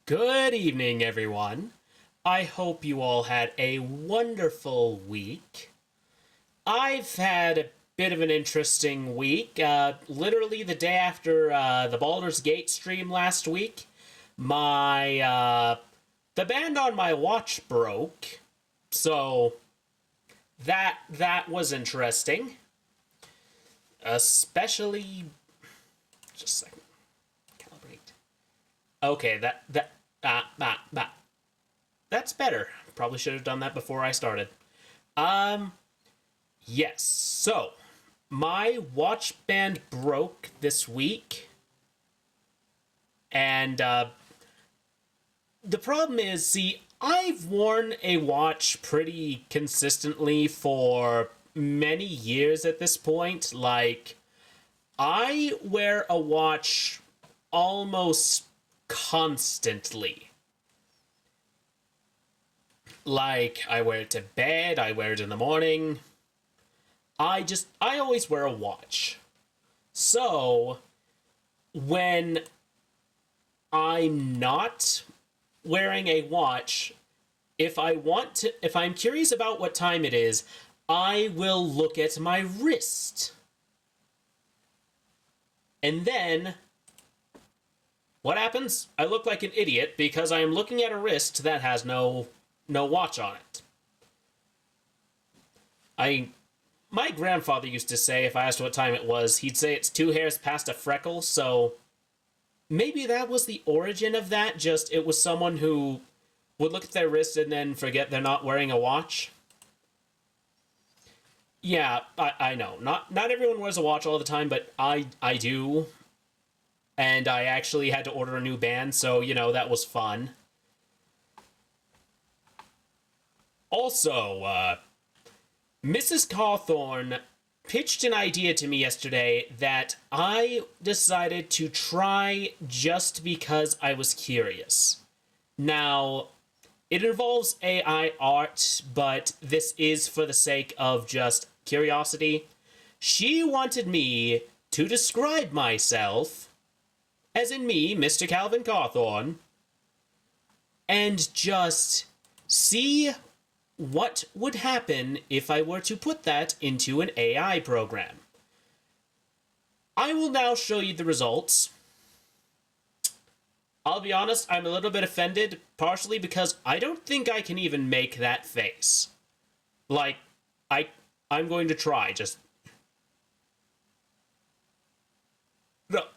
Good evening, everyone. I hope you all had a wonderful week. I've had a bit of an interesting week. Literally the day after the Baldur's Gate stream last week, the band on my watch broke. So that was interesting. Especially, just a second. Calibrate. Okay, that's better. Probably should have done that before I started. Yes. So, my watch band broke this week. And, the problem is, see, I've worn a watch pretty consistently for many years at this point. Like, I wear a watch almost constantly. Like, I wear it to bed, I wear it in the morning. I always wear a watch. So, when I'm not wearing a watch, if I'm curious about what time it is, I will look at my wrist. And then, what happens? I look like an idiot because I am looking at a wrist that has no watch on it. My grandfather used to say, if I asked what time it was, he'd say it's 2 hairs past a freckle, so maybe that was the origin of that, just it was someone who would look at their wrist and then forget they're not wearing a watch. Yeah, I know. Not everyone wears a watch all the time, but I do. And I actually had to order a new band, so, that was fun. Also, Mrs. Cawthorn pitched an idea to me yesterday that I decided to try just because I was curious. Now, it involves AI art, but this is for the sake of just curiosity. She wanted me to describe myself, as in me, Mr. Calvin Cawthorn, and just see what would happen if I were to put that into an AI program. I will now show you the results. I'll be honest, I'm a little bit offended, partially because I don't think I can even make that face. Like, I'm going to try, just...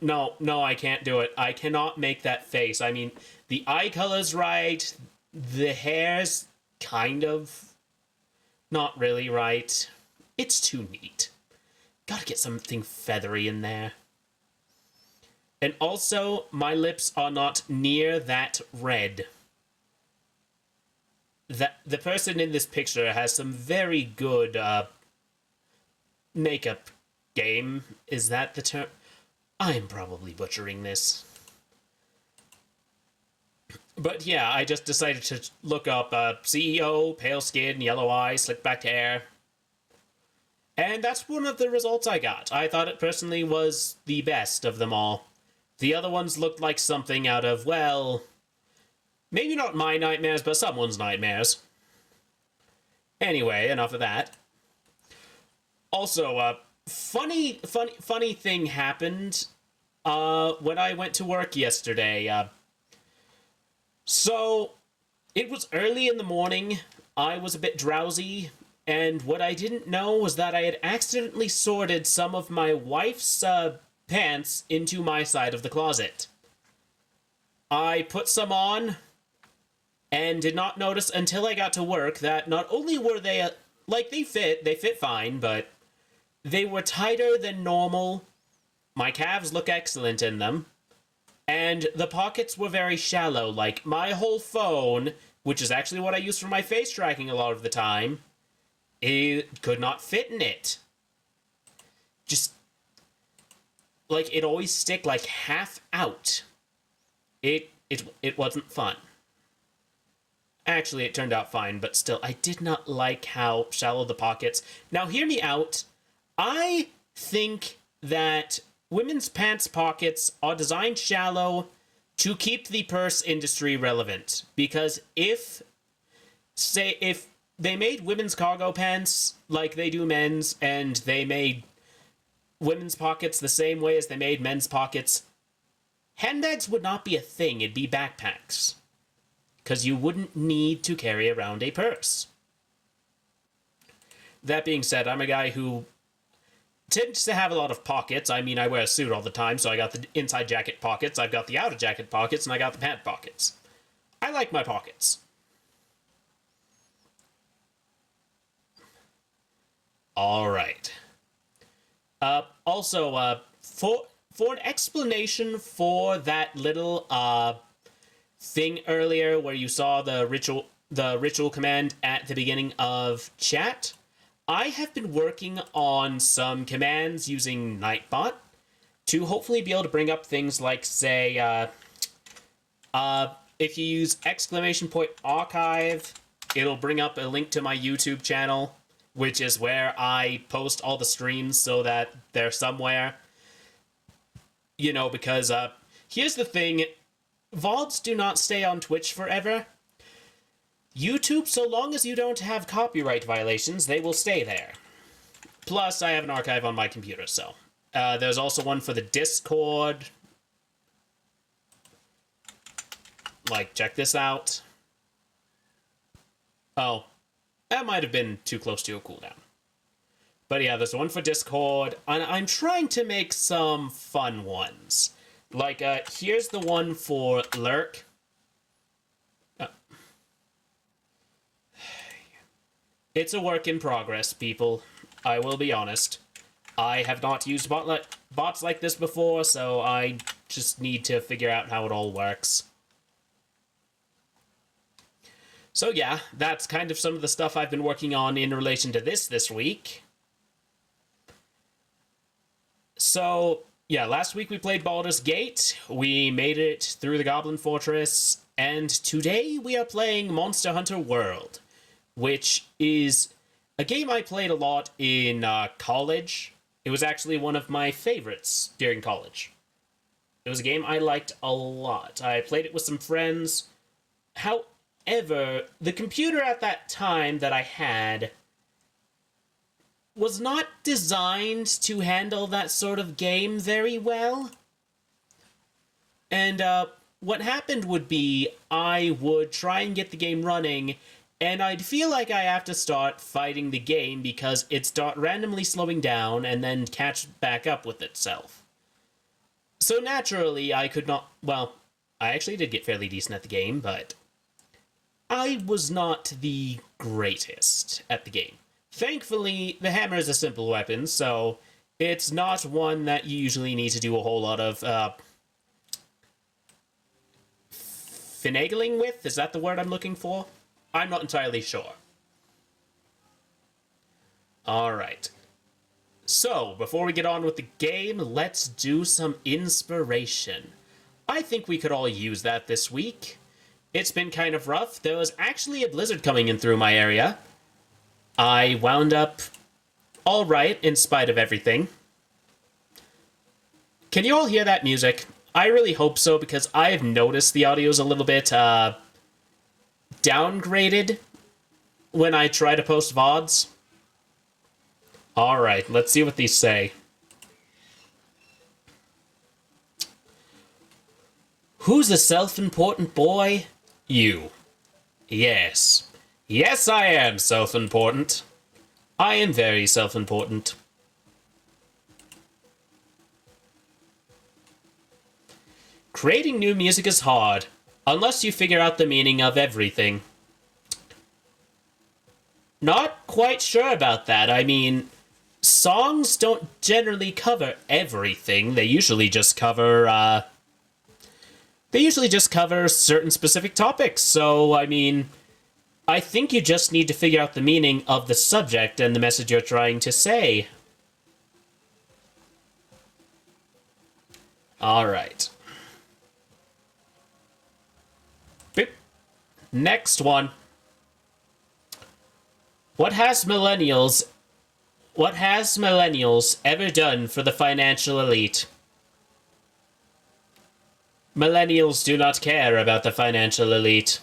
No, I can't do it. I cannot make that face. I mean, the eye color's right, the hair's kind of not really right. It's too neat. Gotta get something feathery in there. And also, my lips are not near that red. The person in this picture has some very good makeup game. Is that the term? I'm probably butchering this. But yeah, I just decided to look up CEO, pale skin, yellow eyes, slick back hair. And that's one of the results I got. I thought it personally was the best of them all. The other ones looked like something out of, well, maybe not my nightmares, but someone's nightmares. Anyway, enough of that. Also, funny thing happened when I went to work yesterday. So, it was early in the morning, I was a bit drowsy, and what I didn't know was that I had accidentally sorted some of my wife's pants into my side of the closet. I put some on, and did not notice until I got to work that not only were they, they fit fine, but they were tighter than normal, my calves look excellent in them, and the pockets were very shallow. Like, my whole phone, which is actually what I use for my face tracking a lot of the time, it could not fit in it. Just, it always stick, half out. It wasn't fun. Actually, it turned out fine, but still, I did not like how shallow the pockets. Now, hear me out. I think that women's pants pockets are designed shallow to keep the purse industry relevant. Because if they made women's cargo pants like they do men's, and they made women's pockets the same way as they made men's pockets, handbags would not be a thing, it'd be backpacks. Because you wouldn't need to carry around a purse. That being said, I'm a guy who tends to have a lot of pockets. I mean, I wear a suit all the time, so I got the inside jacket pockets, I've got the outer jacket pockets, and I got the pant pockets. I like my pockets. Alright. Also, for an explanation for that little, thing earlier where you saw the ritual command at the beginning of chat, I have been working on some commands using Nightbot to hopefully be able to bring up things like, say, if you use !archive, it'll bring up a link to my YouTube channel, which is where I post all the streams so that they're somewhere. You know, because, here's the thing, VODs do not stay on Twitch forever. YouTube, so long as you don't have copyright violations, they will stay there. Plus, I have an archive on my computer, so. There's also one for the Discord. Like, check this out. Oh, that might have been too close to a cooldown. But yeah, there's one for Discord, and I'm trying to make some fun ones. Like, here's the one for Lurk. It's a work in progress, people. I will be honest. I have not used bots like this before, so I just need to figure out how it all works. So yeah, that's kind of some of the stuff I've been working on in relation to this week. So, yeah, last week we played Baldur's Gate, we made it through the Goblin Fortress, and today we are playing Monster Hunter World, which is a game I played a lot in college. It was actually one of my favorites during college. It was a game I liked a lot. I played it with some friends. However, the computer at that time that I had was not designed to handle that sort of game very well. And what happened would be I would try and get the game running, and I'd feel like I have to start fighting the game because it'd start randomly slowing down and then catch back up with itself. So naturally, I could not... Well, I actually did get fairly decent at the game, but I was not the greatest at the game. Thankfully, the hammer is a simple weapon, so it's not one that you usually need to do a whole lot of finagling with. Is that the word I'm looking for? I'm not entirely sure. Alright. So, before we get on with the game, let's do some inspiration. I think we could all use that this week. It's been kind of rough. There was actually a blizzard coming in through my area. I wound up alright in spite of everything. Can you all hear that music? I really hope so, because I have noticed the audio's a little bit downgraded when I try to post VODs. Alright, let's see what these say. Who's a self-important boy? You. Yes. Yes, I am self-important. I am very self-important. Creating new music is hard, unless you figure out the meaning of everything. Not quite sure about that. I mean, songs don't generally cover everything. They usually just cover, certain specific topics. So, I mean, I think you just need to figure out the meaning of the subject and the message you're trying to say. Alright. Boop. Next one. What has millennials ever done for the financial elite? Millennials do not care about the financial elite.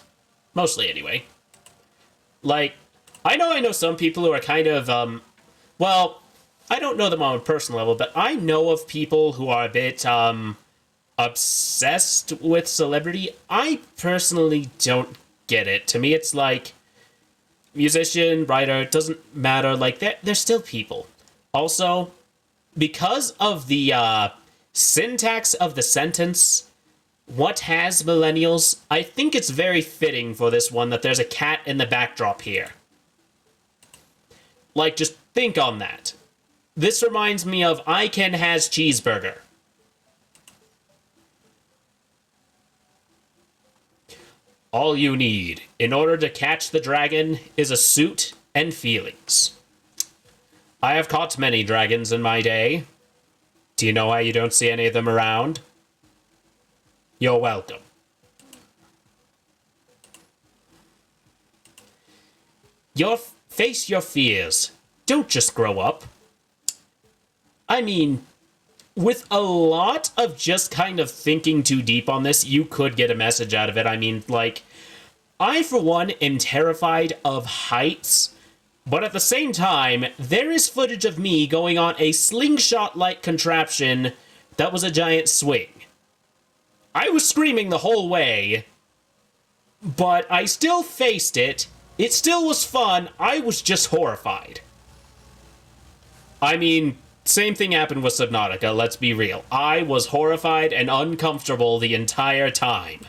Mostly, anyway. Like, I know some people who are kind of, well, I don't know them on a personal level, but I know of people who are a bit, obsessed with celebrity. I personally don't get it. To me, it's like, musician, writer, it doesn't matter. Like, they're still people. Also, because of the, syntax of the sentence, what has millennials, I think it's very fitting for this one that there's a cat in the backdrop here. Like, just think on that. This reminds me of I Can Has Cheeseburger. All you need in order to catch the dragon is a suit and feelings. I have caught many dragons in my day. Do you know why you don't see any of them around? You're welcome. Face your fears. Don't just grow up. I mean, with a lot of just kind of thinking too deep on this, you could get a message out of it. I mean, like, I, for one, am terrified of heights, but at the same time, there is footage of me going on a slingshot-like contraption that was a giant swing. I was screaming the whole way, but I still faced it. It still was fun. I was just horrified. I mean, same thing happened with Subnautica, let's be real. I was horrified and uncomfortable the entire time.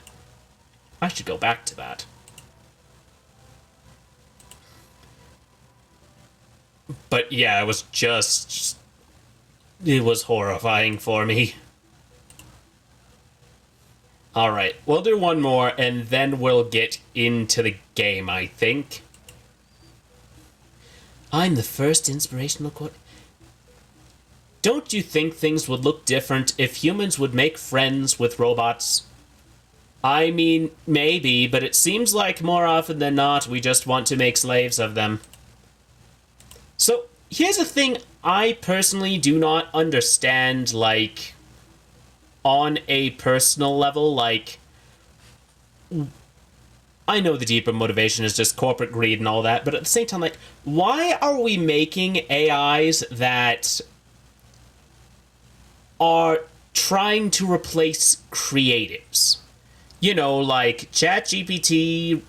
I should go back to that. But yeah, it was just... It was horrifying for me. Alright, we'll do one more, and then we'll get into the game, I think. I'm the first inspirational quote. Don't you think things would look different if humans would make friends with robots? I mean, maybe, but it seems like more often than not, we just want to make slaves of them. So, here's a thing I personally do not understand, like, on a personal level. Like, I know the deeper motivation is just corporate greed and all that, but at the same time, like, why are we making AIs that are trying to replace creatives? You know, like, ChatGPT,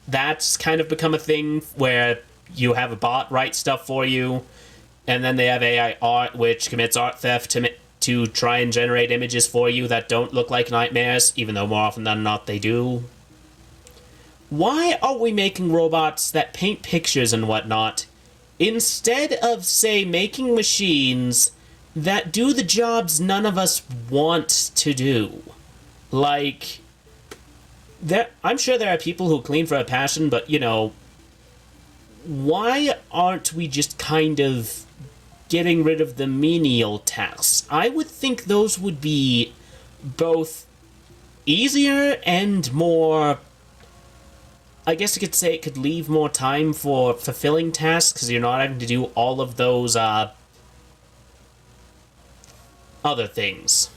that's kind of become a thing where you have a bot write stuff for you, and then they have AI art, which commits art theft to try and generate images for you that don't look like nightmares, even though more often than not they do. Why are we making robots that paint pictures and whatnot, instead of, say, making machines that do the jobs none of us want to do? Like, I'm sure there are people who clean for a passion, but, you know, why aren't we just kind of getting rid of the menial tasks? I would think those would be both easier and more... I guess you could say it could leave more time for fulfilling tasks, because you're not having to do all of those, other things.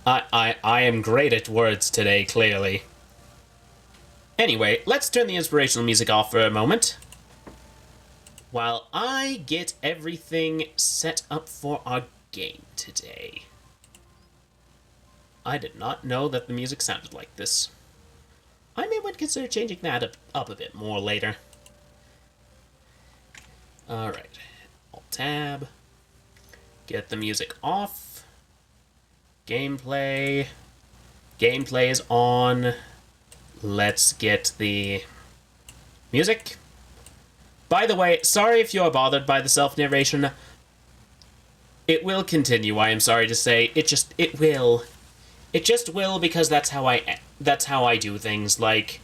I am great at words today, clearly. Anyway, let's turn the inspirational music off for a moment, while I get everything set up for our game today. I did not know that the music sounded like this. I may want to consider changing that up a bit more later. Alright. Alt-tab. Get the music off. Gameplay. Gameplay is on. Let's get the music. By the way, sorry if you're bothered by the self-narration. It will continue, I am sorry to say. It will. It just will, because that's how I do things. Like,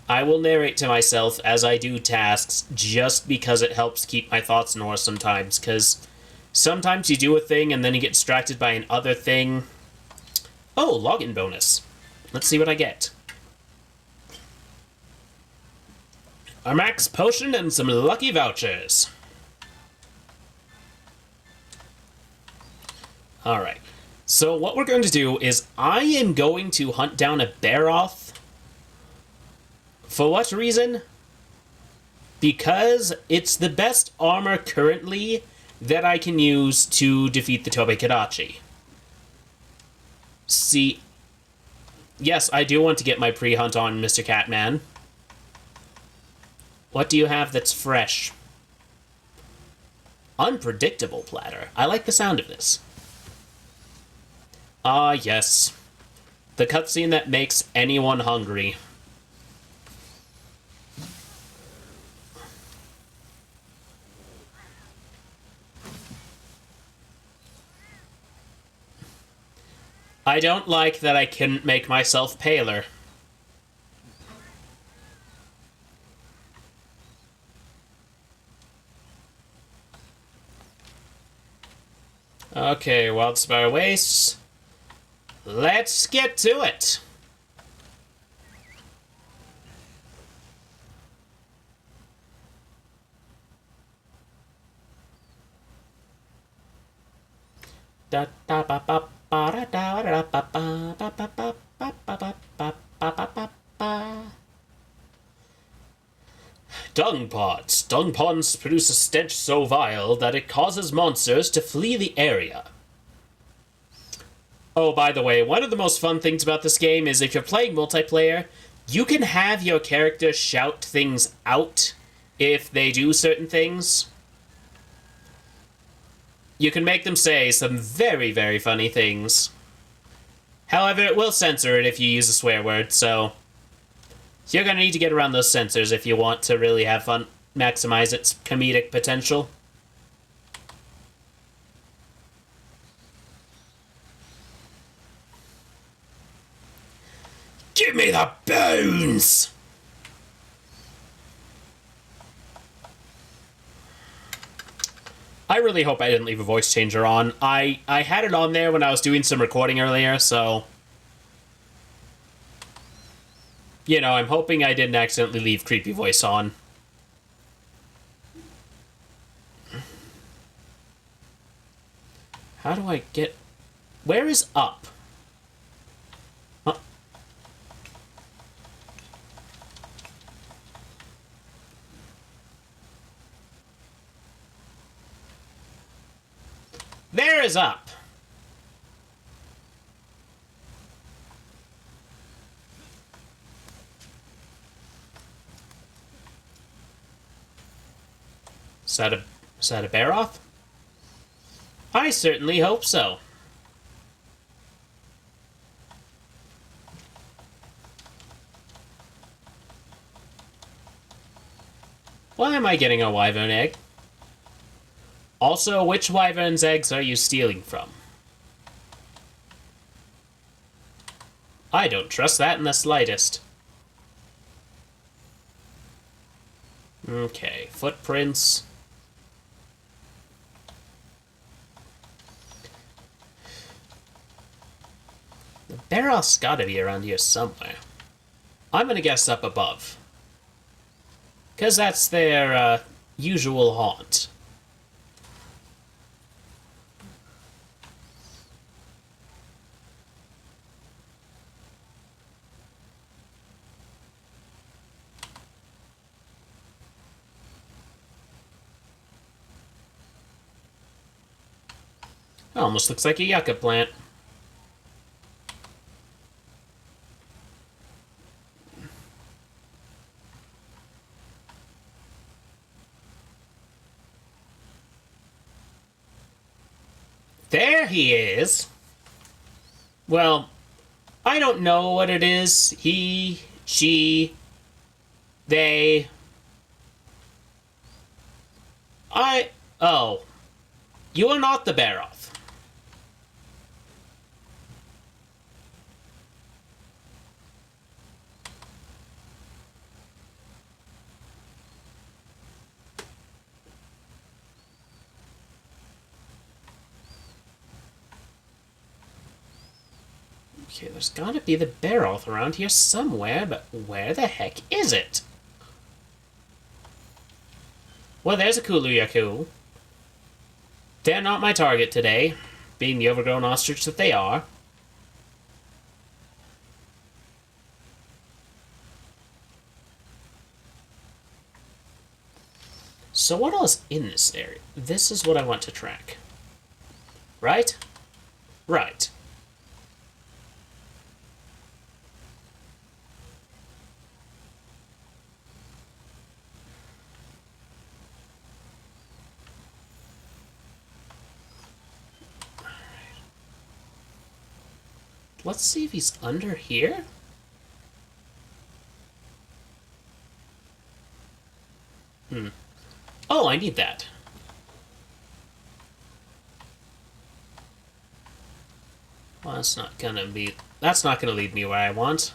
I will narrate to myself as I do tasks just because it helps keep my thoughts in order sometimes, because sometimes you do a thing and then you get distracted by another thing. Oh, login bonus. Let's see what I get. a max potion and some lucky vouchers. Alright. So what we're going to do is I am going to hunt down a Baroth. For what reason? Because it's the best armor currently that I can use to defeat the Tobi-Kadachi. See, yes, I do want to get my pre-hunt on, Mr. Catman. What do you have that's fresh? Unpredictable platter. I like the sound of this. Ah, yes. The cutscene that makes anyone hungry. I don't like that I couldn't make myself paler. Okay, Wildspire Wastes. Let's get to it! Da da ba ba ba da da ba ba ba ba ba ba ba ba ba ba. Dung pods. Dung ponds produce a stench so vile that it causes monsters to flee the area. Oh, by the way, one of the most fun things about this game is if you're playing multiplayer, you can have your character shout things out if they do certain things. You can make them say some very, very funny things. However, it will censor it if you use a swear word, so you're gonna need to get around those censors if you want to really have fun, maximize its comedic potential. Give me the bones! I really hope I didn't leave a voice changer on. I had it on there when I was doing some recording earlier, so you know, I'm hoping I didn't accidentally leave creepy voice on. How do I get... Where is up? Huh? There is up. Is that a Baroth? I certainly hope so. Why am I getting a wyvern egg? Also, which wyvern's eggs are you stealing from? I don't trust that in the slightest. Okay, footprints. The Baroth's gotta be around here somewhere. I'm gonna guess up above. 'Cause that's their, usual haunt. Almost looks like a yucca plant. There he is. Well, I don't know what it is. He, she, they. Oh. You are not the Baroth. Okay, there's gotta be the Baroth around here somewhere, but where the heck is it? Well, there's a Kulu-Yaku. They're not my target today, being the overgrown ostrich that they are. So what else is in this area? This is what I want to track. Right? Right. Let's see if he's under here. Oh, I need that. Well, that's not gonna lead me where I want.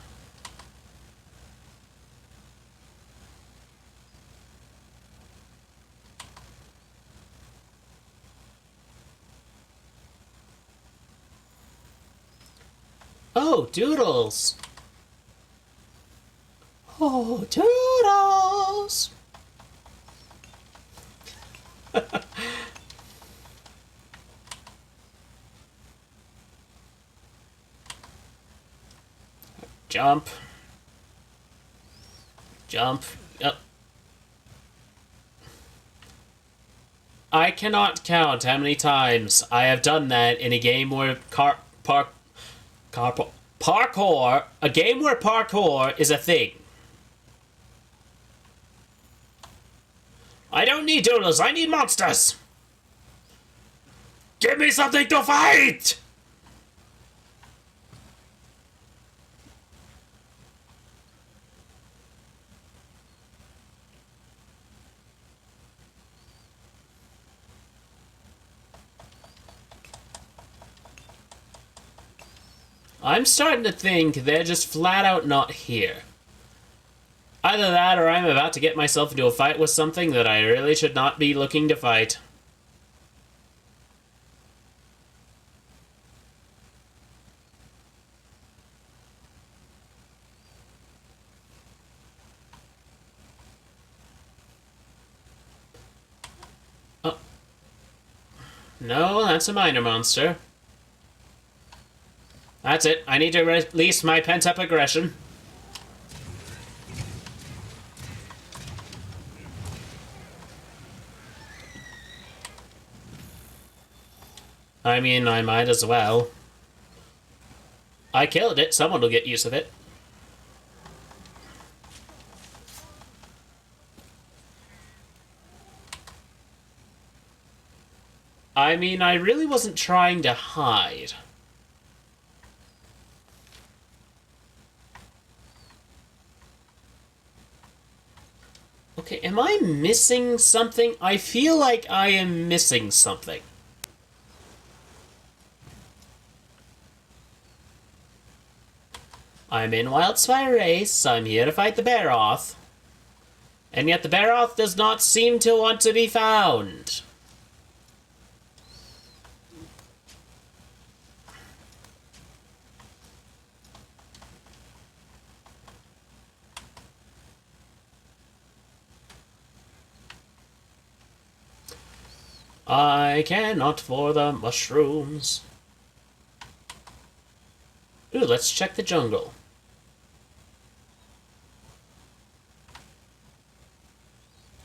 Oh, Doodles! Oh, Doodles! Jump. Jump. Yep. I cannot count how many times I have done that in a game where parkour, a game where parkour is a thing. I don't need doodles, I need monsters! Give me something to fight! I'm starting to think they're just flat out not here. Either that or I'm about to get myself into a fight with something that I really should not be looking to fight. Oh. No, that's a minor monster. That's it. I need to release my pent-up aggression. I mean, I might as well. I killed it. Someone will get use of it. I mean, I really wasn't trying to hide. Okay, am I missing something? I feel like I am missing something. I'm in Wildspire Race. I'm here to fight the Baroth. And yet the Baroth does not seem to want to be found. I cannot for the mushrooms. Ooh, let's check the jungle.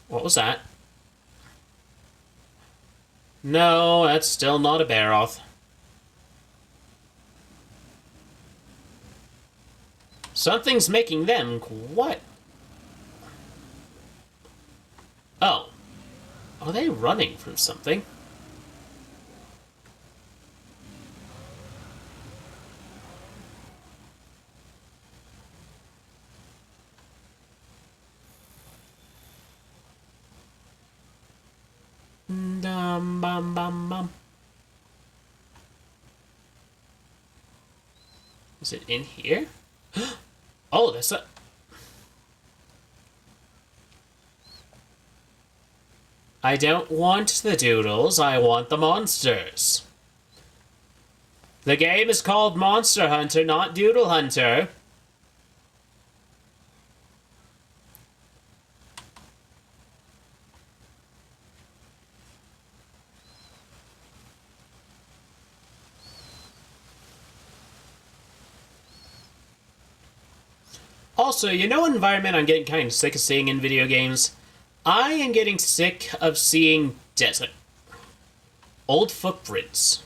What was that? No, that's still not a Baroth. Something's making them what? Oh. Are they running from something? Dum bum bum bum. Is it in here? Oh, that's a... I don't want the doodles, I want the monsters. The game is called Monster Hunter, not Doodle Hunter. Also, you know, environment I'm getting kind of sick of seeing in video games? I am getting sick of seeing desert. Old footprints.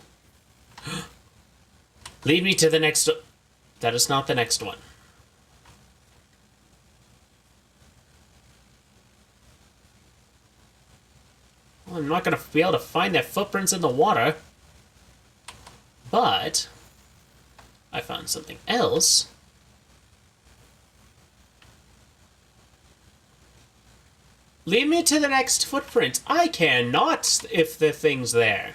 Lead me to the next... That is not the next one. Well, I'm not going to be able to find their footprints in the water. But... I found something else. Lead me to the next footprint. I cannot if the thing's there.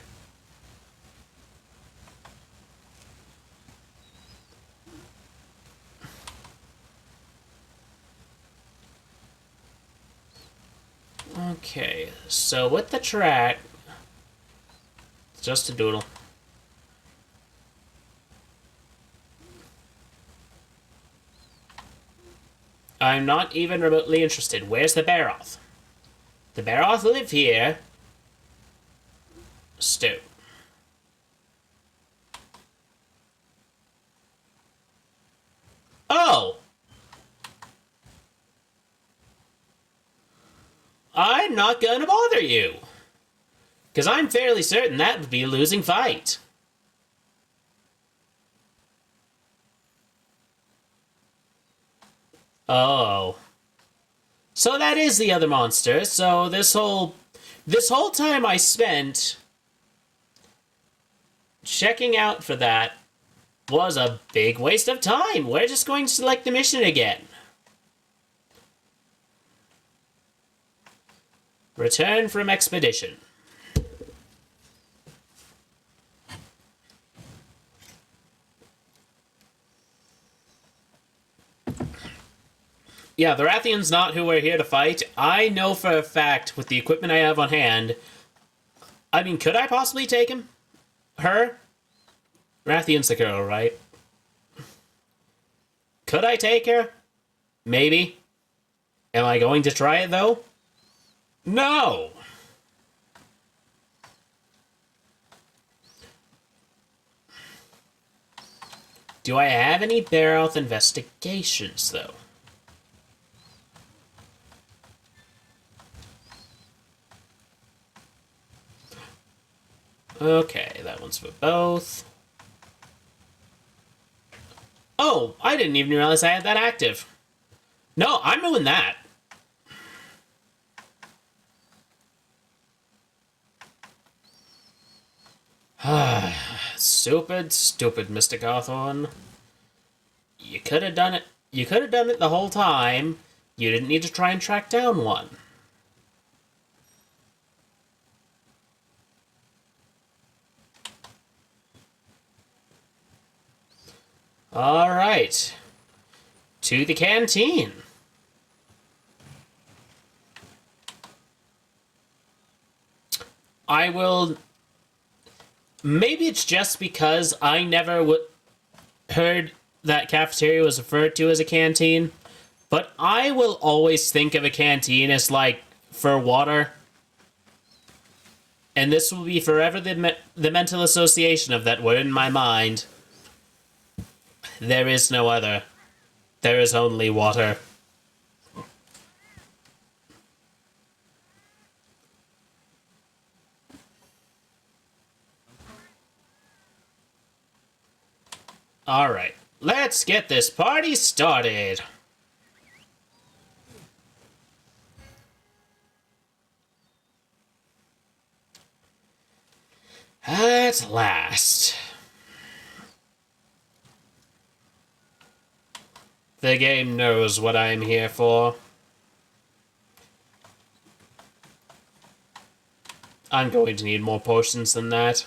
Okay, so with the track... It's just a doodle. I'm not even remotely interested. Where's the Baroth? The Baroth live here. Stew. Oh! I'm not gonna bother you. Because I'm fairly certain that would be a losing fight. Oh. So that is the other monster. So this whole time I spent checking out for that was a big waste of time. We're just going to select the mission again. Return from expedition. Yeah, the Rathian's not who we're here to fight. I know for a fact, with the equipment I have on hand... I mean, could I possibly take him? Her? Rathian's the girl, right? Could I take her? Maybe. Am I going to try it, though? No! Do I have any Baroth investigations, though? Okay, that one's for both. Oh, I didn't even realize I had that active. No, I'm doing that. Stupid, stupid Mystic Hawthorne. You could have done it. You could have done it the whole time. You didn't need to try and track down one. Alright. To the canteen. I will... Maybe it's just because I never heard that cafeteria was referred to as a canteen, but I will always think of a canteen as, like, for water. And this will be forever the mental association of that word in my mind. There is no other. There is only water. Alright, let's get this party started. At last. The game knows what I'm here for. I'm going to need more potions than that.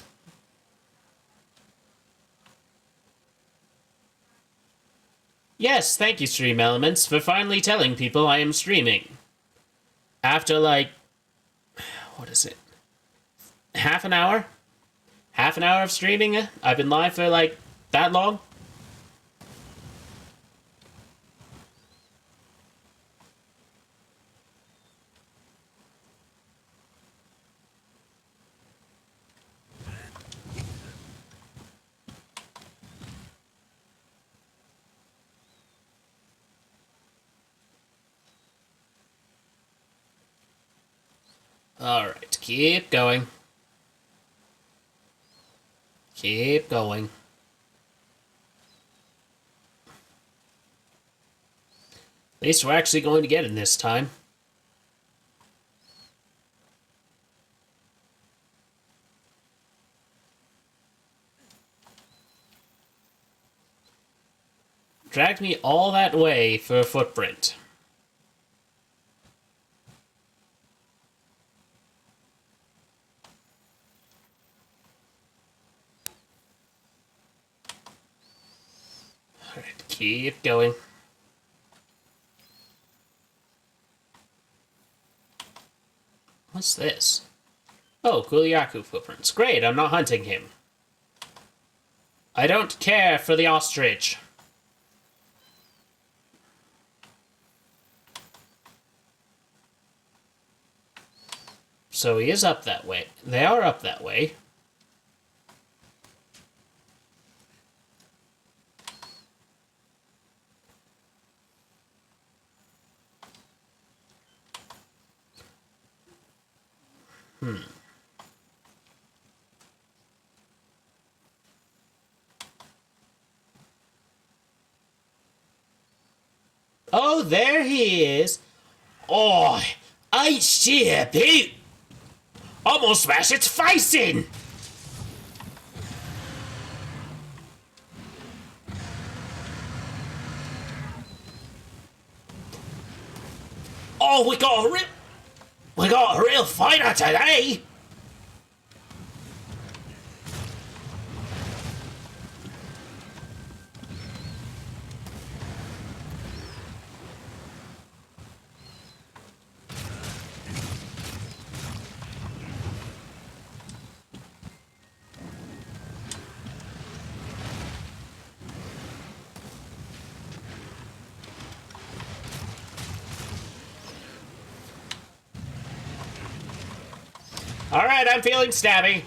Yes, thank you, Stream Elements, for finally telling people I am streaming. After, like... What is it? Half an hour? Half an hour of streaming? I've been live for, like, that long? Alright, keep going. Keep going. At least we're actually going to get in this time. Dragged me all that way for a footprint. Alright, keep going. What's this? Oh, Kuliaku footprints. Great, I'm not hunting him. I don't care for the ostrich. So he is up that way. They are up that way. Oh, there he is. Oh, I see a boot. Almost smash its face in. Oh, we got a real fighter today. Alright, I'm feeling stabby.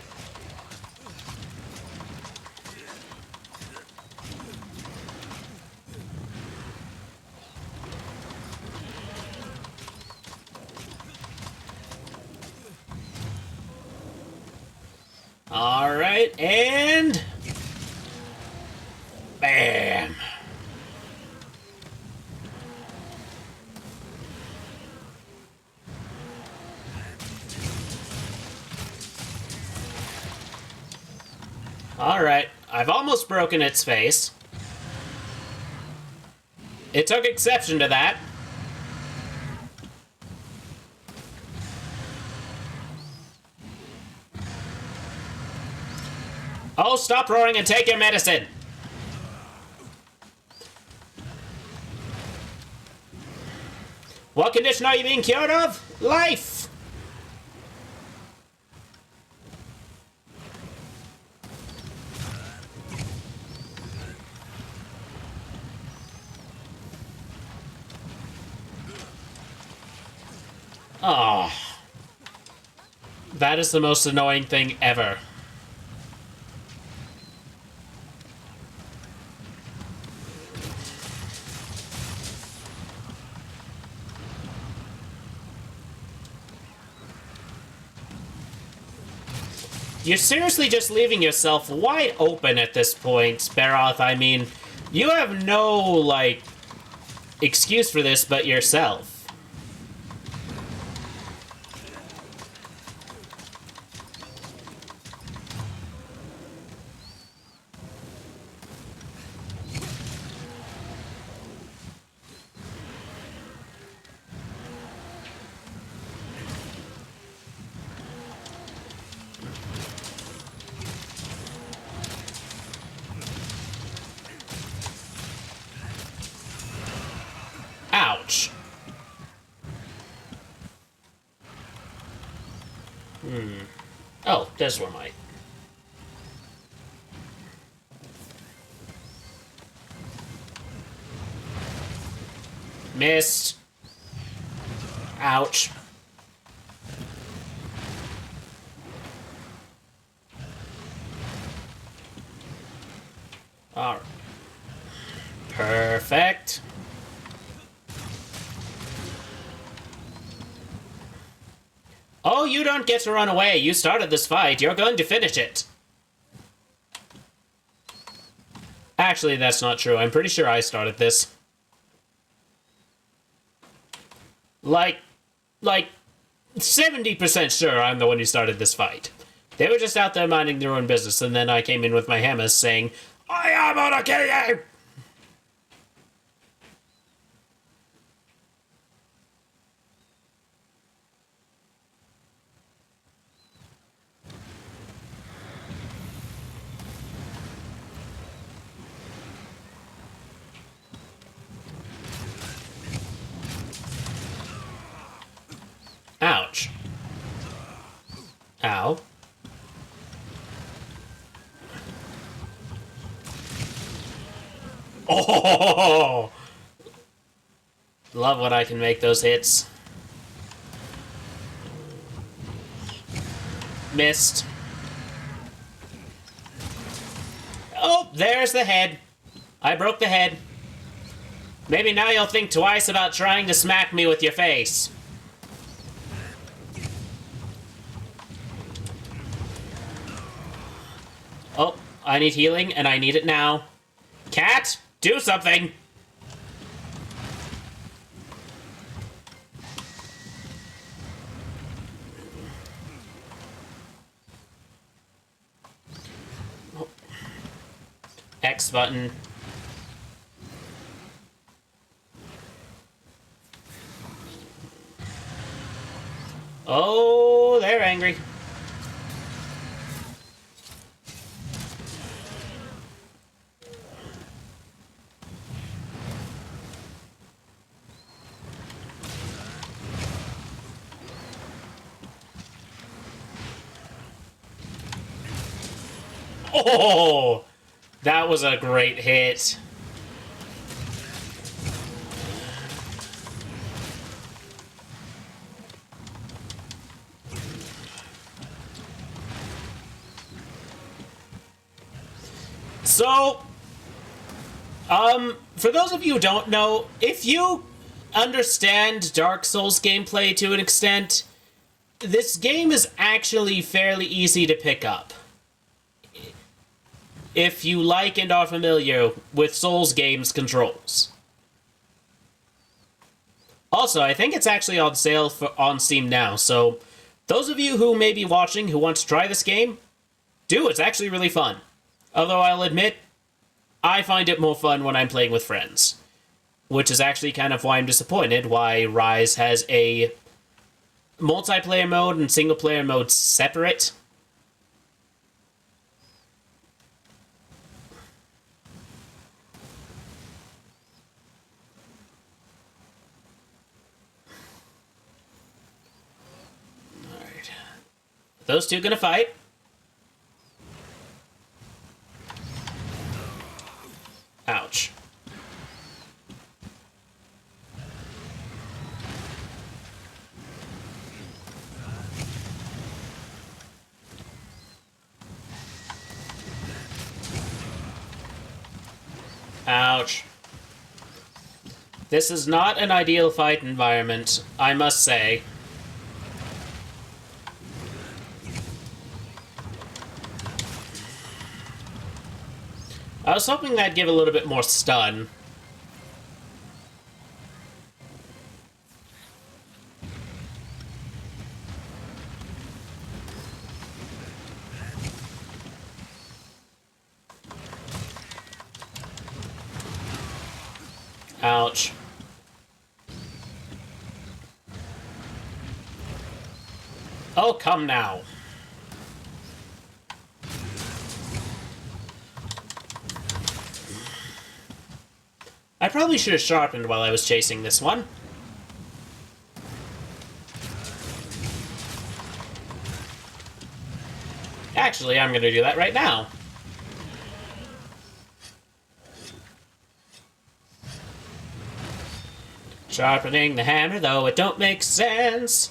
Alright, and... bam! Alright, I've almost broken its face. It took exception to that. Oh, stop roaring and take your medicine! What condition are you being cured of? Life! Oh. That is the most annoying thing ever. You're seriously just leaving yourself wide open at this point, Baroth. I mean, you have no, like, excuse for this but yourself. Ouch. Oh, there's where my... Missed. Ouch. Alright. Perfect. Oh, you don't get to run away. You started this fight. You're going to finish it. Actually, that's not true. I'm pretty sure I started this. Like 70% sure I'm the one who started this fight. They were just out there minding their own business, and then I came in with my hammer saying, I am gonna kill you! Ouch. Ow. Oh! Love when I can make those hits. Missed. Oh, there's the head. I broke the head. Maybe now you'll think twice about trying to smack me with your face. Oh, I need healing, and I need it now. Cat, do something! Oh. X button. Oh, they're angry. Oh, that was a great hit. So, for those of you who don't know, if you understand Dark Souls gameplay to an extent, this game is actually fairly easy to pick up. If you like and are familiar with Souls games controls. Also, I think it's actually on sale on Steam now, so those of you who may be watching who want to try this game, do. It's actually really fun. Although I'll admit, I find it more fun when I'm playing with friends. Which is actually kind of why I'm disappointed why Rise has a multiplayer mode and single player mode separate. Alright. Those two gonna fight. Ouch. Ouch. This is not an ideal fight environment, I must say. I was hoping that'd give a little bit more stun. Ouch. Oh, come now. I probably should have sharpened while I was chasing this one. Actually, I'm gonna do that right now. Sharpening the hammer, though it don't make sense.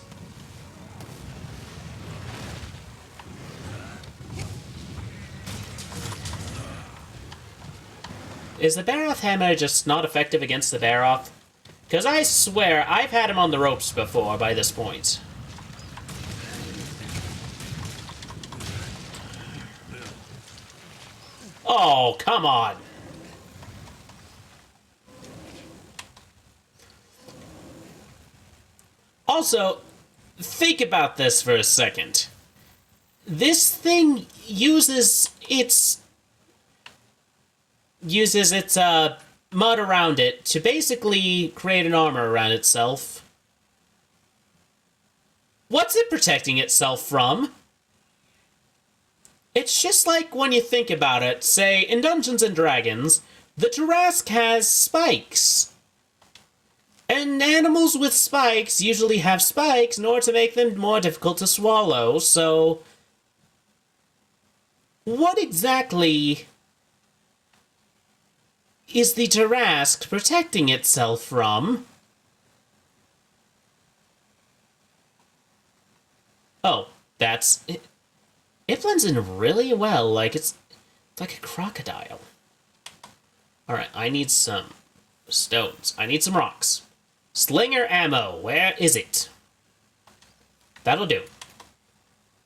Is the Baroth hammer just not effective against the Baroth? Because I swear, I've had him on the ropes before by this point. Oh, come on. Also, think about this for a second. This thing uses its mud around it to basically create an armor around itself. What's it protecting itself from? It's just like when you think about it, say, in Dungeons and Dragons, the Tarrasque has spikes. And animals with spikes usually have spikes in order to make them more difficult to swallow, so... what exactly is the Tarrasque protecting itself from? Oh, that's... It blends in really well, like it's like a crocodile. Alright, I need some stones. I need some rocks. Slinger ammo, where is it? That'll do.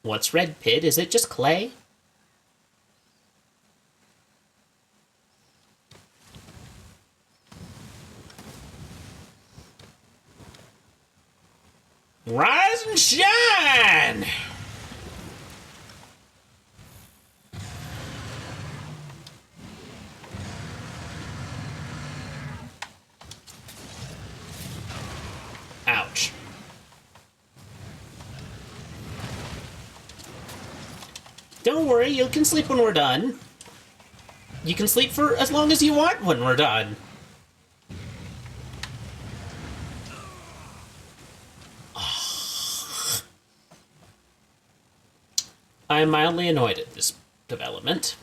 What's red pit? Is it just clay? Rise and shine! Ouch. Don't worry, you can sleep when we're done. You can sleep for as long as you want when we're done. I am mildly annoyed at this development.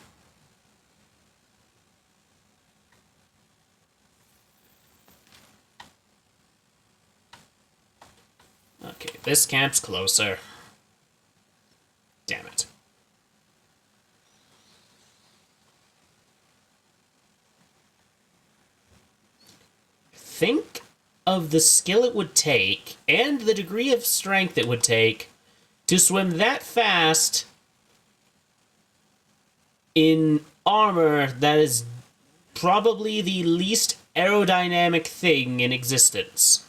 Okay, this camp's closer. Damn it. Think of the skill it would take, and the degree of strength it would take, to swim that fast in armor that is probably the least aerodynamic thing in existence.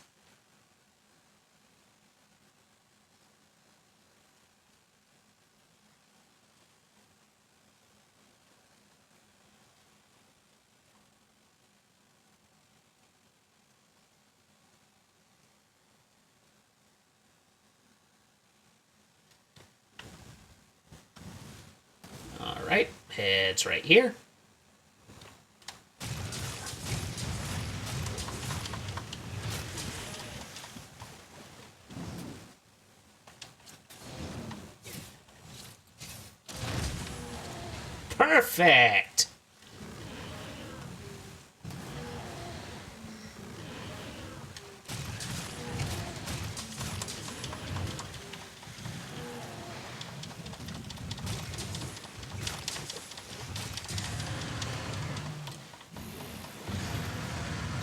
Alright, it's right here. Perfect!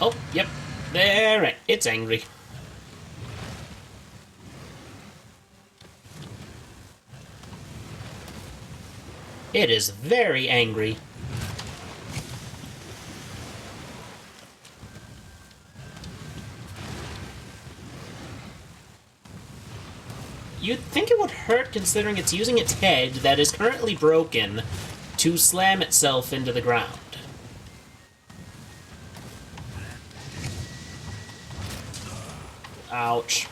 Oh, yep. There, right. It's angry. It is very angry. You'd think it would hurt considering it's using its head that is currently broken to slam itself into the ground. Ouch.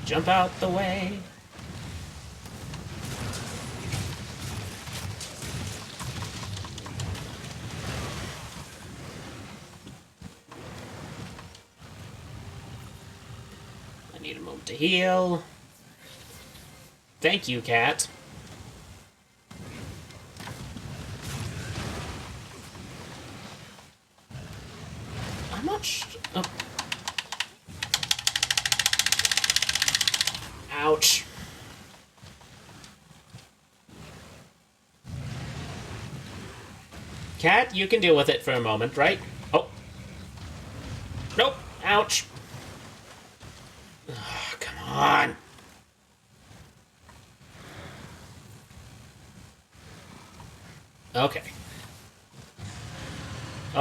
Jump out the way. I need a moment to heal. Thank you, cat. I'm not oh. Ouch. Cat, you can deal with it for a moment, right? Oh. Nope. Ouch. Ugh, come on.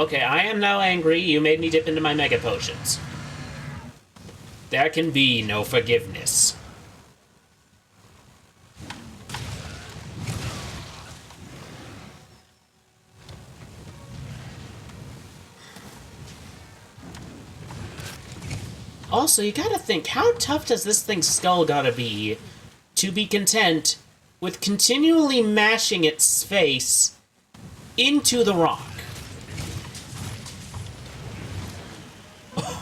Okay, I am now angry. You made me dip into my mega potions. There can be no forgiveness. Also, you gotta think, how tough does this thing's skull gotta be to be content with continually mashing its face into the rock?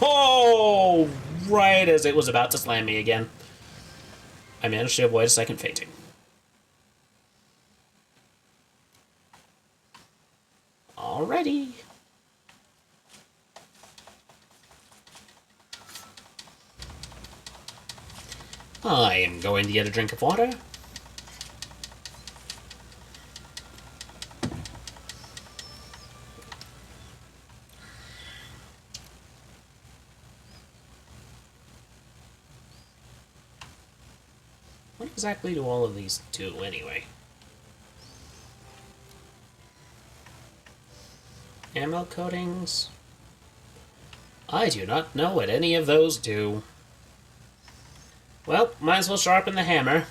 Oh, right as it was about to slam me again. I managed to avoid a second fainting. Alrighty. I am going to get a drink of water. What exactly do all of these do, anyway? Ammo coatings? I do not know what any of those do. Well, might as well sharpen the hammer.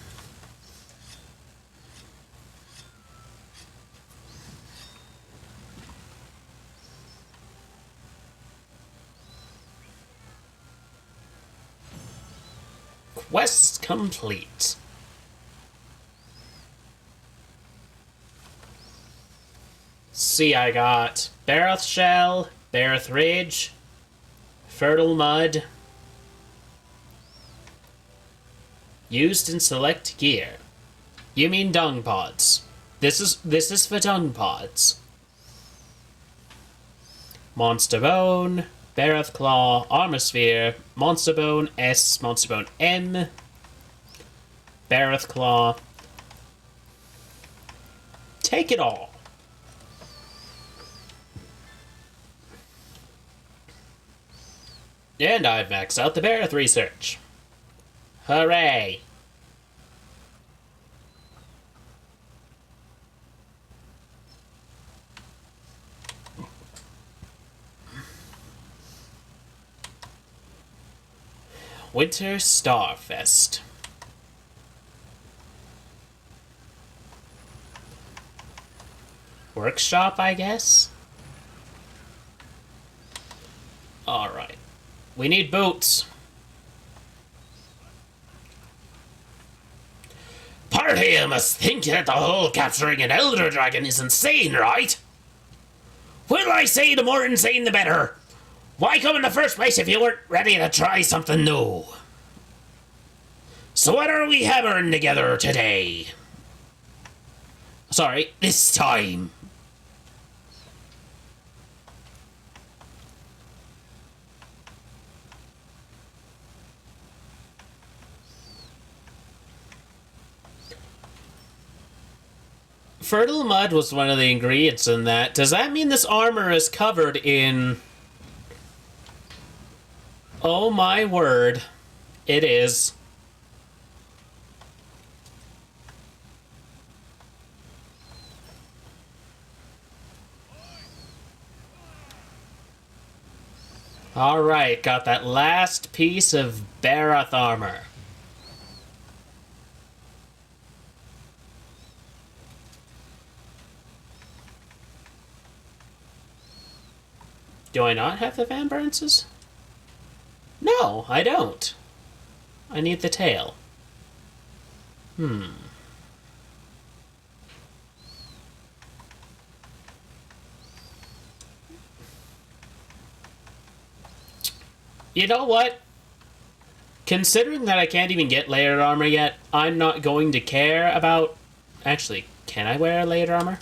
Quest complete. See, I got Barroth Shell, Barroth Ridge, Fertile Mud, used in select gear. You mean dung pods. This is for dung pods. Monster Bone, Barroth Claw, Armor Sphere, Monster Bone S, Monster Bone M, Barroth Claw. Take it all. And I've maxed out the Barroth research. Hooray! Winter Starfest. Workshop, I guess? Alright. We need boots. Part of you must think that the whole capturing an Elder Dragon is insane, right? Well, I say the more insane the better. Why come in the first place if you weren't ready to try something new? So what are we hammering together today? Sorry, this time. Fertile mud was one of the ingredients in that. Does that mean this armor is covered in... Oh my word. It is. Alright, got that last piece of Barroth armor. Do I not have the Vamburances? No, I don't. I need the tail. You know what? Considering that I can't even get layered armor yet, I'm not going to care about... Actually, can I wear layered armor?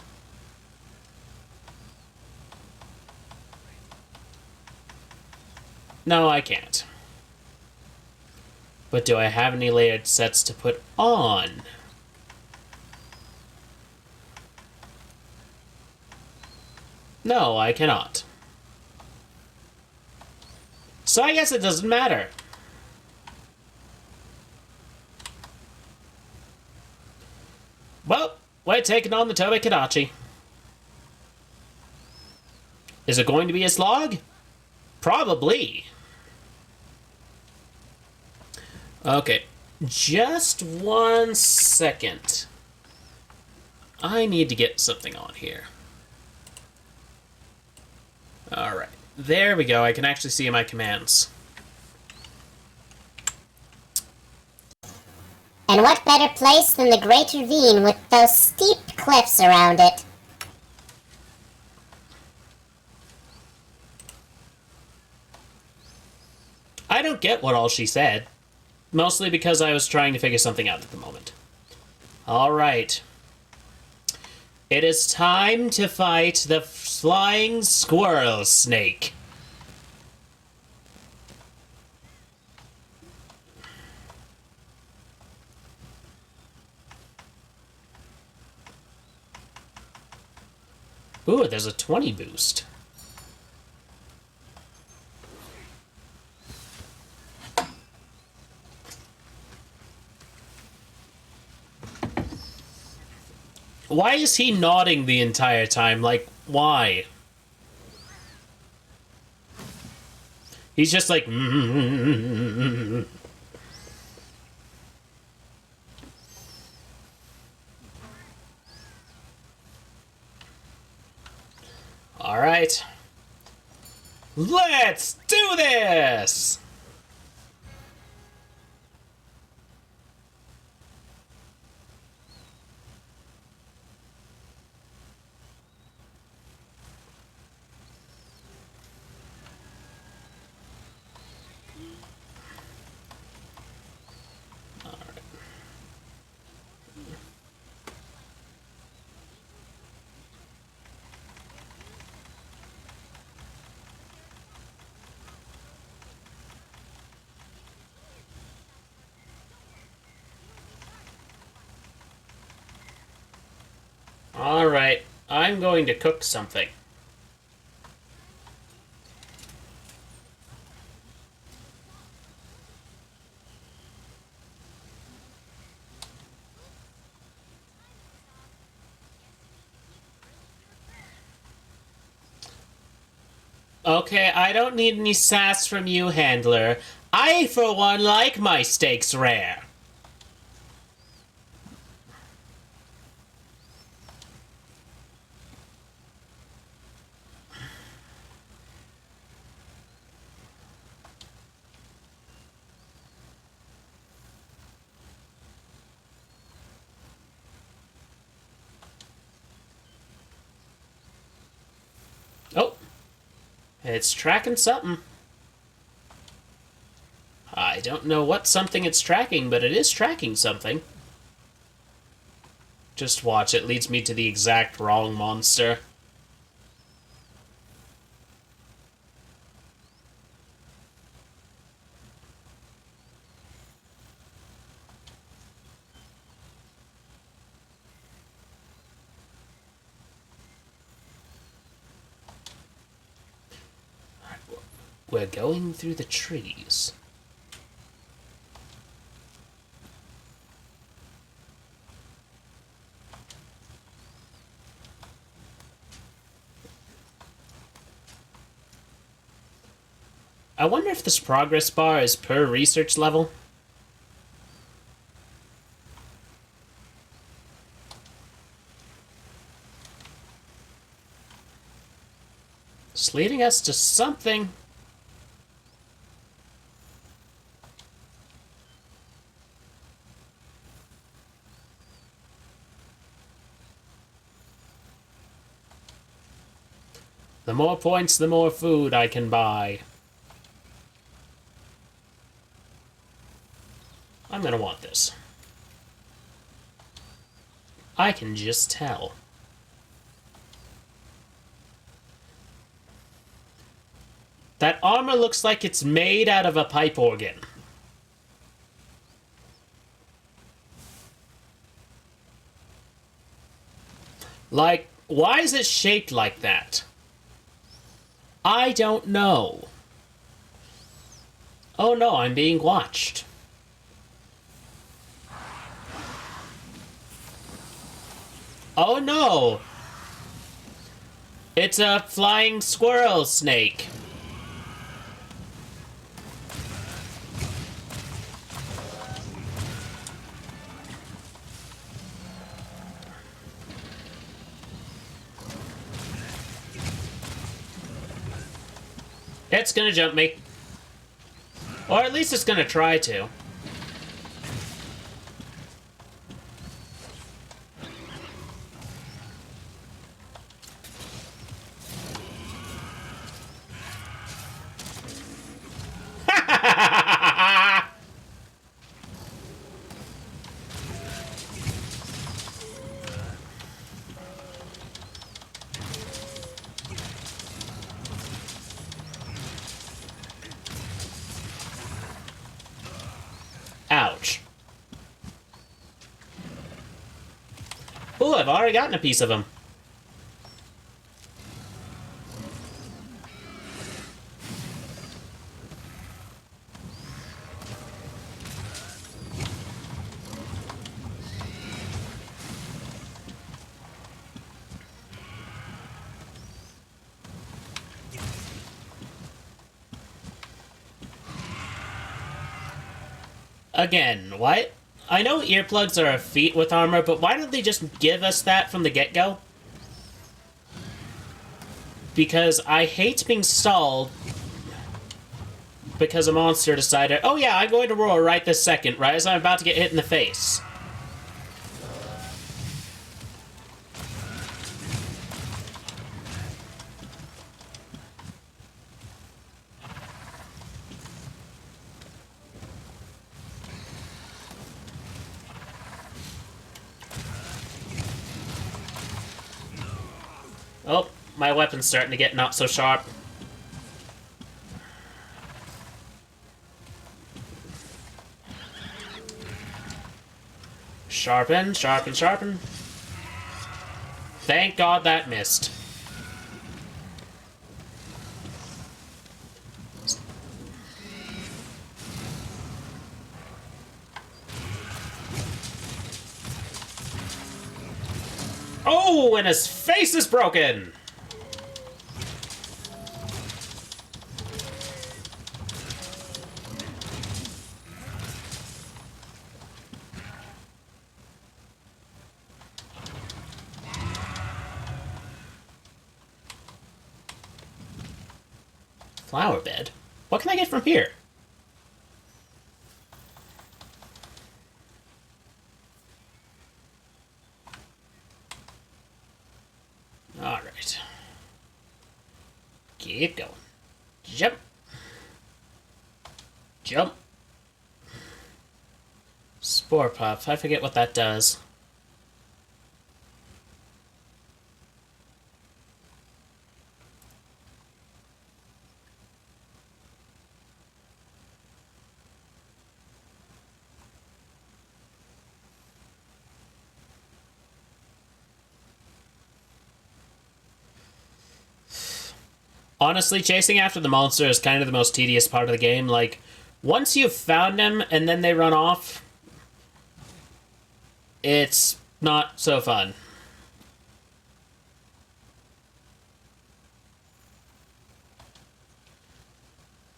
No, I can't. But do I have any layered sets to put on? No, I cannot. So I guess it doesn't matter. Well, we're taking on the Tobi-Kadachi. Is it going to be a slog? Probably. Okay, just 1 second. I need to get something on here. Alright, there we go. I can actually see my commands. And what better place than the Great Ravine with those steep cliffs around it? I don't get what all she said. Mostly because I was trying to figure something out at the moment. Alright. It is time to fight the Flying-Squirrel snake. Ooh, there's a 20 boost. Why is he nodding the entire time? Like, why? He's just like... Alright. Let's do this! Alright, I'm going to cook something. Okay, I don't need any sass from you, handler. I, for one, like my steaks rare. Oh, it's tracking something. I don't know what something it's tracking, but it is tracking something. Just watch, it leads me to the exact wrong monster. We're going through the trees. I wonder if this progress bar is per research level. It's leading us to something. The more points, the more food I can buy. I'm gonna want this. I can just tell. That armor looks like it's made out of a pipe organ. Like, why is it shaped like that? I don't know. Oh no, I'm being watched. Oh no! It's a flying squirrel snake. It's gonna jump me. Or at least it's gonna try to. Ouch. Ooh, I've already gotten a piece of him. Again, what? I know earplugs are a feat with armor, but why don't they just give us that from the get-go? Because I hate being stalled because a monster decided, oh yeah, I'm going to roar right this second, right as I'm about to get hit in the face. Oh, my weapon's starting to get not so sharp. Sharpen, sharpen, sharpen. Thank God that missed. Oh, and his face is broken! Flower bed? What can I get from here? Alright. Keep going. Jump. Jump. Spore Puff. I forget what that does. Honestly, chasing after the monster is kind of the most tedious part of the game. Like, once you've found them and then they run off, it's not so fun.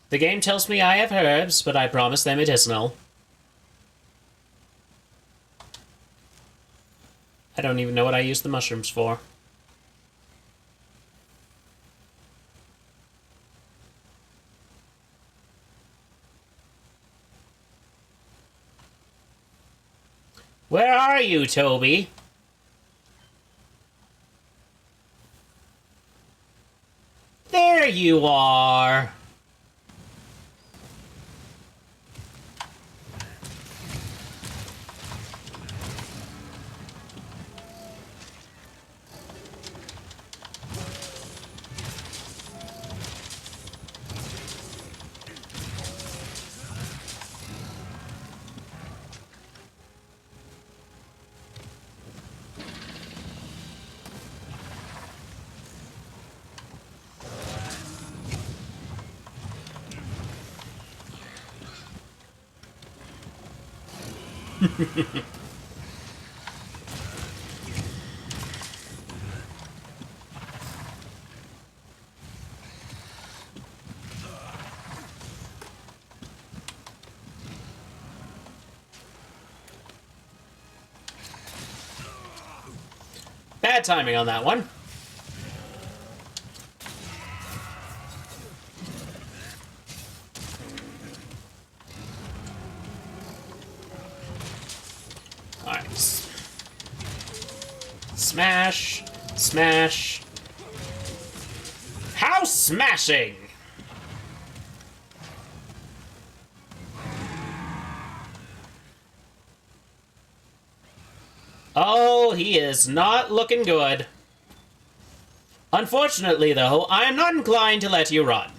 The game tells me I have herbs, but I promise they're medicinal. I don't even know what I use the mushrooms for. Where are you, Toby? There you are! bad timing on that one. Alright. Smash. Smash. House smashing! Oh, he is not looking good. Unfortunately, though, I am not inclined to let you run.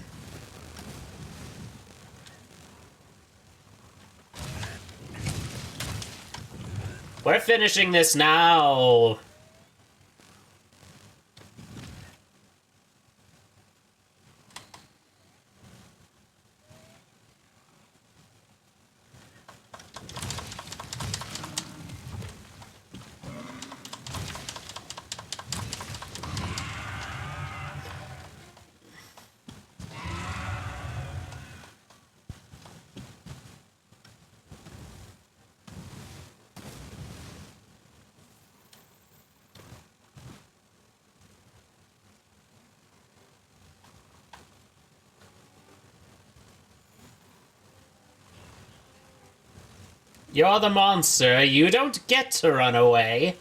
We're finishing this now. You're the monster. You don't get to run away.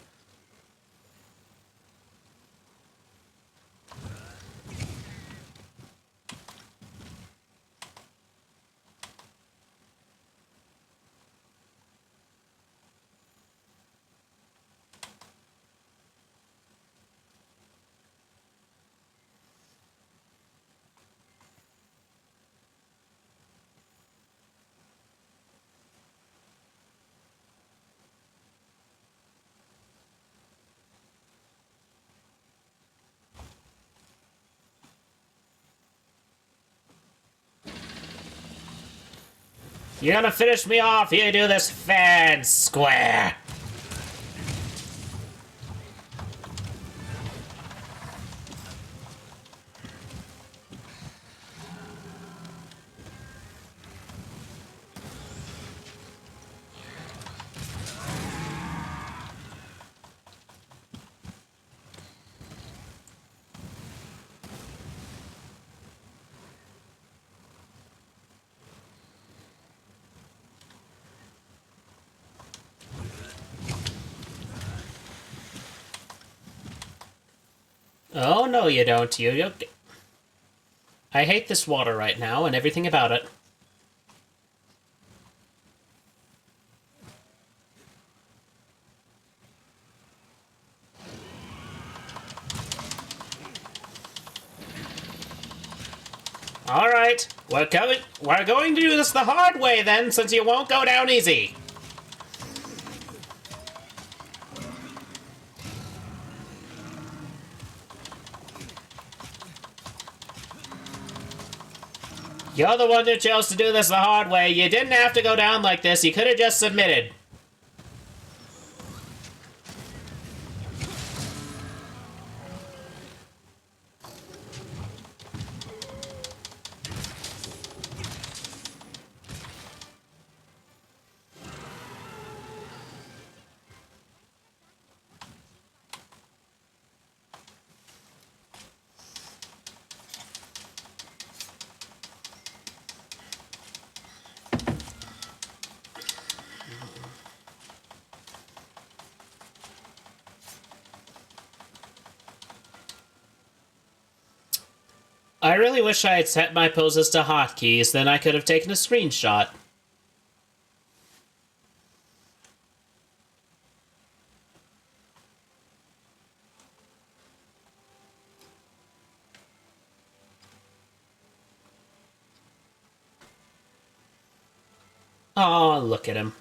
You're gonna finish me off. You do this fair and square. Oh, no, you don't. You. I hate this water right now and everything about it. Alright, we're going to do this the hard way then, since you won't go down easy. You're the one who chose to do this the hard way. You didn't have to go down like this. You could have just submitted. I really wish I had set my poses to hotkeys, then I could have taken a screenshot. Aw, look at him.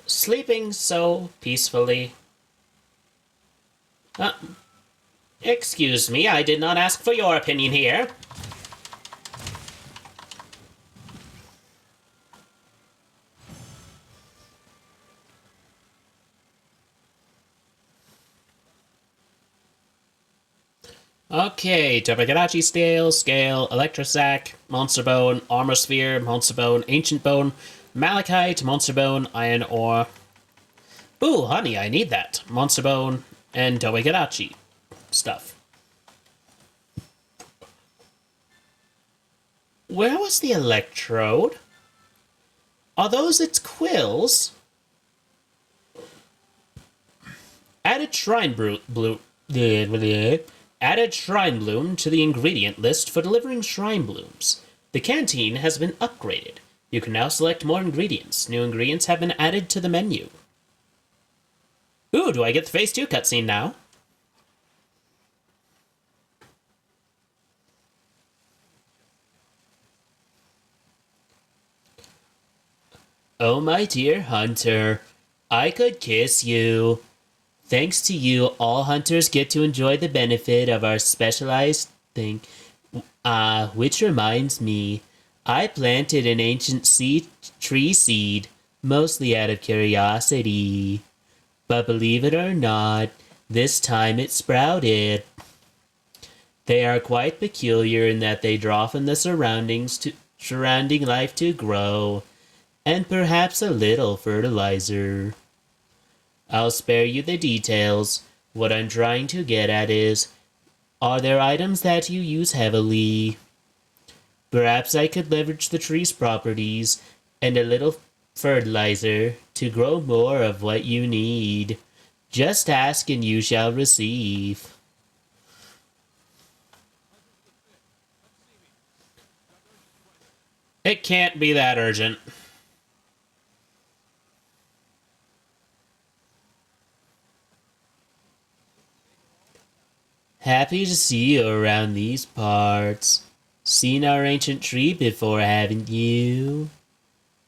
Sleeping so peacefully. Excuse me, I did not ask for your opinion here. Okay, Tobi-Kadachi Scale, Electrosac, Monster Bone, Armor Sphere, Monster Bone, Ancient Bone, Malachite, Monster Bone, Iron Ore. Ooh, honey, I need that. Monster Bone, and Tobi-Kadachi stuff. Where was the electrode? Are those its quills? Added shrine Added shrine bloom to the ingredient list for delivering shrine blooms. The canteen has been upgraded. You can now select more ingredients. New ingredients have been added to the menu. Ooh, do I get the Phase 2 cutscene now? Oh, my dear hunter, I could kiss you. Thanks to you, all hunters get to enjoy the benefit of our specialized thing. Which reminds me, I planted an ancient tree seed, mostly out of curiosity. But believe it or not, this time it sprouted. They are quite peculiar in that they draw from the surrounding life to grow, and perhaps a little fertilizer. I'll spare you the details. What I'm trying to get at is, are there items that you use heavily? Perhaps I could leverage the tree's properties and a little fertilizer to grow more of what you need. Just ask and you shall receive. It can't be that urgent. Happy to see you around these parts. Seen our ancient tree before, haven't you?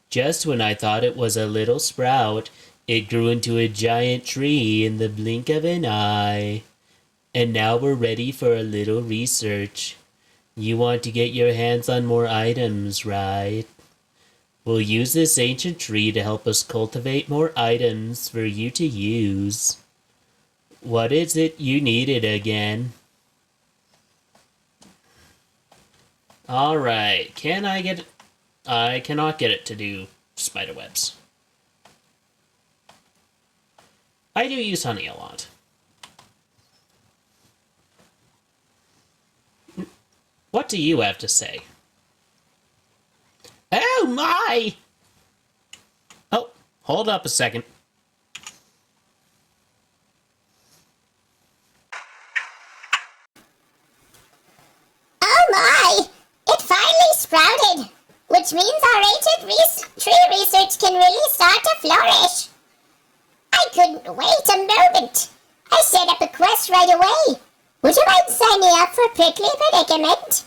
Just when I thought it was a little sprout, it grew into a giant tree in the blink of an eye. And now we're ready for a little research. You want to get your hands on more items, right? We'll use this ancient tree to help us cultivate more items for you to use. What is it you needed again? Alright, can I get it? I cannot get it to do spiderwebs. I do use honey a lot. What do you have to say? Oh my! Oh, hold up a second. Oh my! It finally sprouted! Which means our ancient tree research can really start to flourish. I couldn't wait a moment. I set up a quest right away. Would you mind signing up for Prickly Predicament?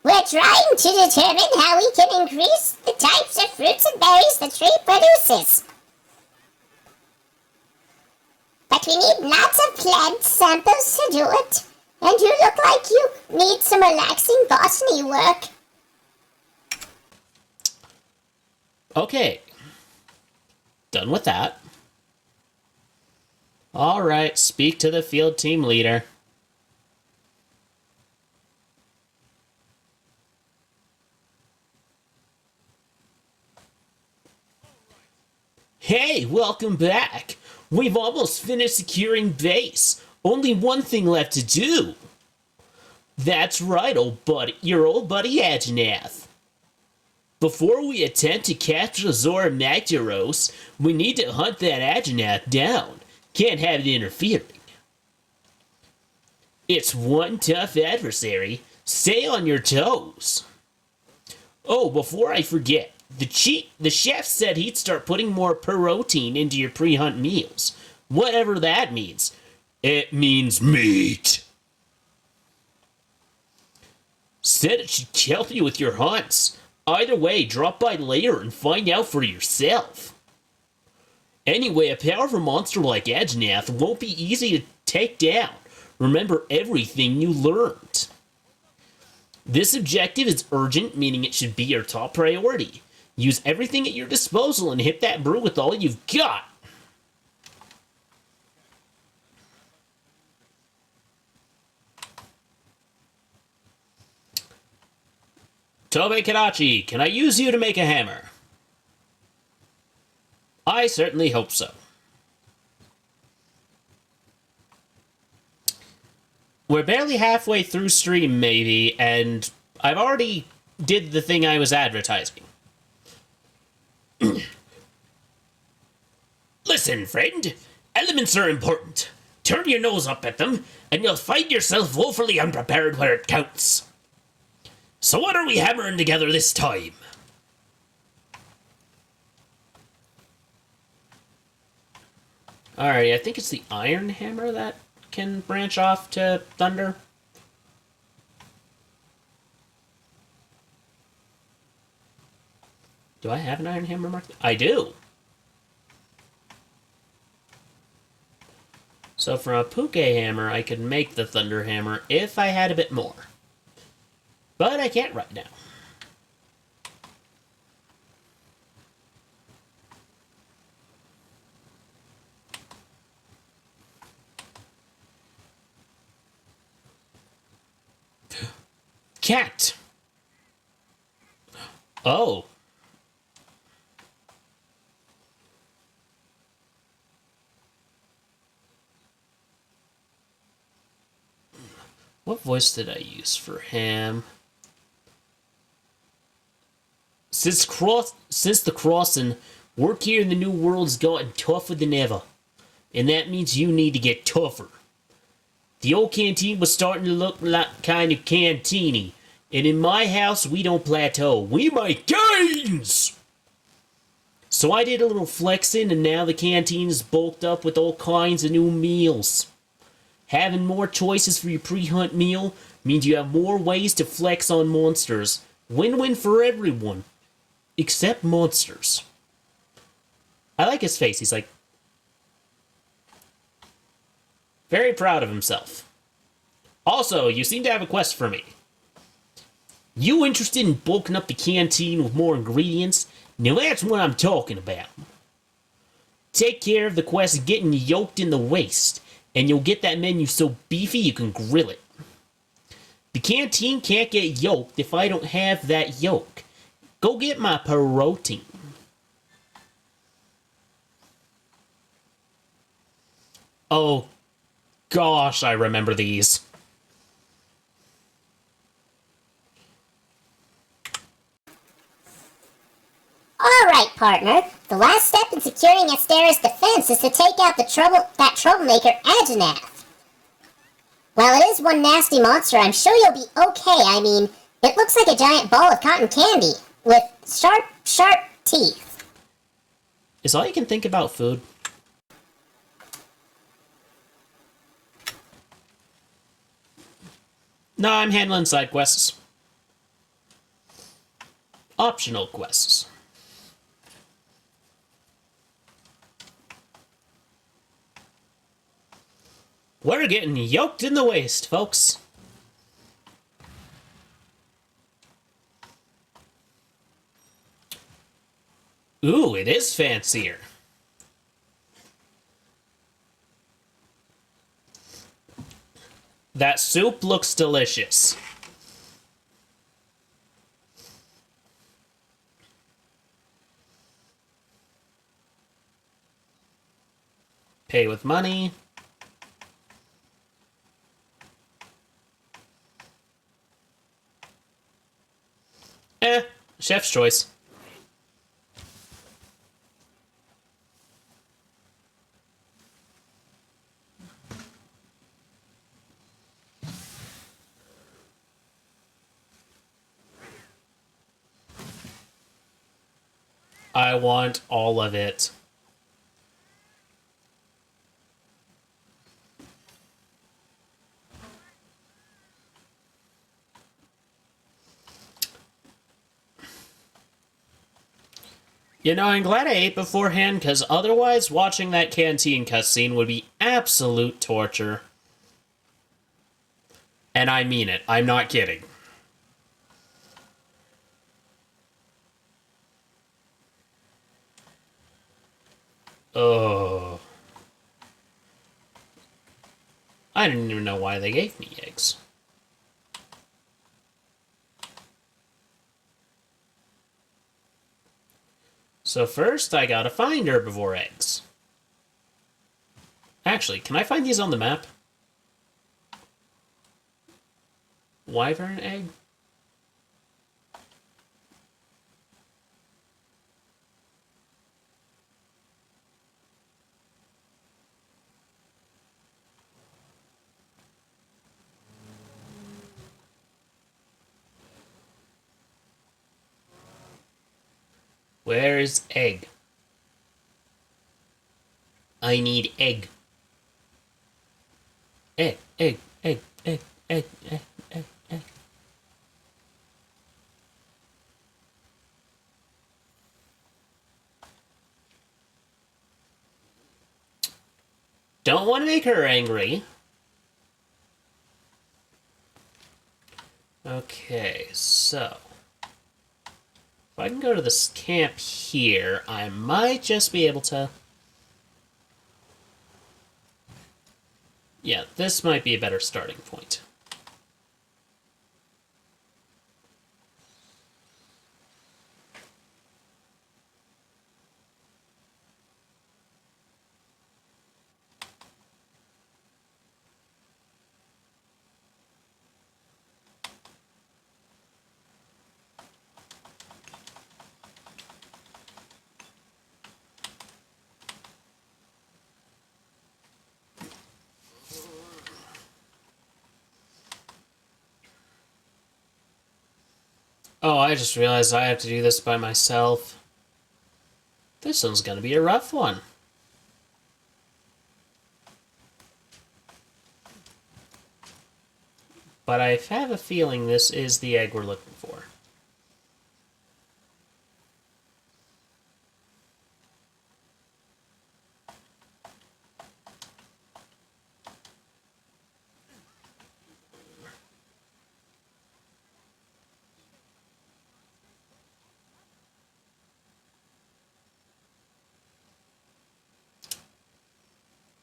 We're trying to determine how we can increase the types of fruits and berries the tree produces. But we need lots of plant samples to do it. And you look like you need some relaxing botany work. Okay. Done with that. Alright, speak to the field team leader. Hey, welcome back! We've almost finished securing base. Only one thing left to do. That's right, your old buddy Aginath. Before we attempt to capture Zora Magdaros, we need to hunt that Aginath down. Can't have it interfering. It's one tough adversary. Stay on your toes. Oh, before I forget, the chef said he'd start putting more protein into your pre-hunt meals. Whatever that means. It means meat. Said it should help you with your hunts. Either way, drop by later and find out for yourself. Anyway, a powerful monster like Aginath won't be easy to take down. Remember everything you learned. This objective is urgent, meaning it should be your top priority. Use everything at your disposal and hit that brew with all you've got. Tobi-Kadachi, can I use you to make a hammer? I certainly hope so. We're barely halfway through stream, maybe, and I've already did the thing I was advertising. Listen, friend. Elements are important. Turn your nose up at them, and you'll find yourself woefully unprepared where it counts. So what are we hammering together this time? Alright, I think it's the iron hammer that can branch off to thunder. Do I have an iron hammer marked? I do. So from a puke hammer, I could make the thunder hammer if I had a bit more. But I can't right now. Cat. Oh. What voice did I use for him? Since the crossing, work here in the New World's gotten tougher than ever. And that means you need to get tougher. The old canteen was starting to look like kind of canteeny. And in my house, we don't plateau. We make gains! So I did a little flexing, and now the canteen is bulked up with all kinds of new meals. Having more choices for your pre-hunt meal means you have more ways to flex on monsters. Win-win for everyone. Except monsters. I like his face. He's like... very proud of himself. Also, you seem to have a quest for me. You interested in bulking up the canteen with more ingredients? Now that's what I'm talking about. Take care of the quest of getting yoked in the waist, and you'll get that menu so beefy you can grill it. The canteen can't get yoked if I don't have that yolk. Go get my protein. Oh, gosh, I remember these. Alright, partner. The last step in securing Astera's defense is to take out that troublemaker Agenath. While it is one nasty monster, I'm sure you'll be okay. I mean, it looks like a giant ball of cotton candy with sharp, sharp teeth. Is all you can think about food? No, I'm handling side quests. Optional quests. We're getting yoked in the waist, folks. Ooh, it is fancier. That soup looks delicious. Pay with money. Chef's choice. I want all of it. You know, I'm glad I ate beforehand, because otherwise watching that canteen cutscene would be absolute torture. And I mean it. I'm not kidding. Oh. I didn't even know why they gave me eggs. So first, I gotta find herbivore eggs. Actually, can I find these on the map? wyvern egg? Where's egg? I need egg. Egg, egg, egg, egg, egg, egg, egg, egg. Don't want to make her angry. Okay, so if I can go to this camp here, I might just be able to... Yeah, this might be a better starting point. Oh, I just realized I have to do this by myself. This one's gonna be a rough one. But I have a feeling this is the egg we're looking for.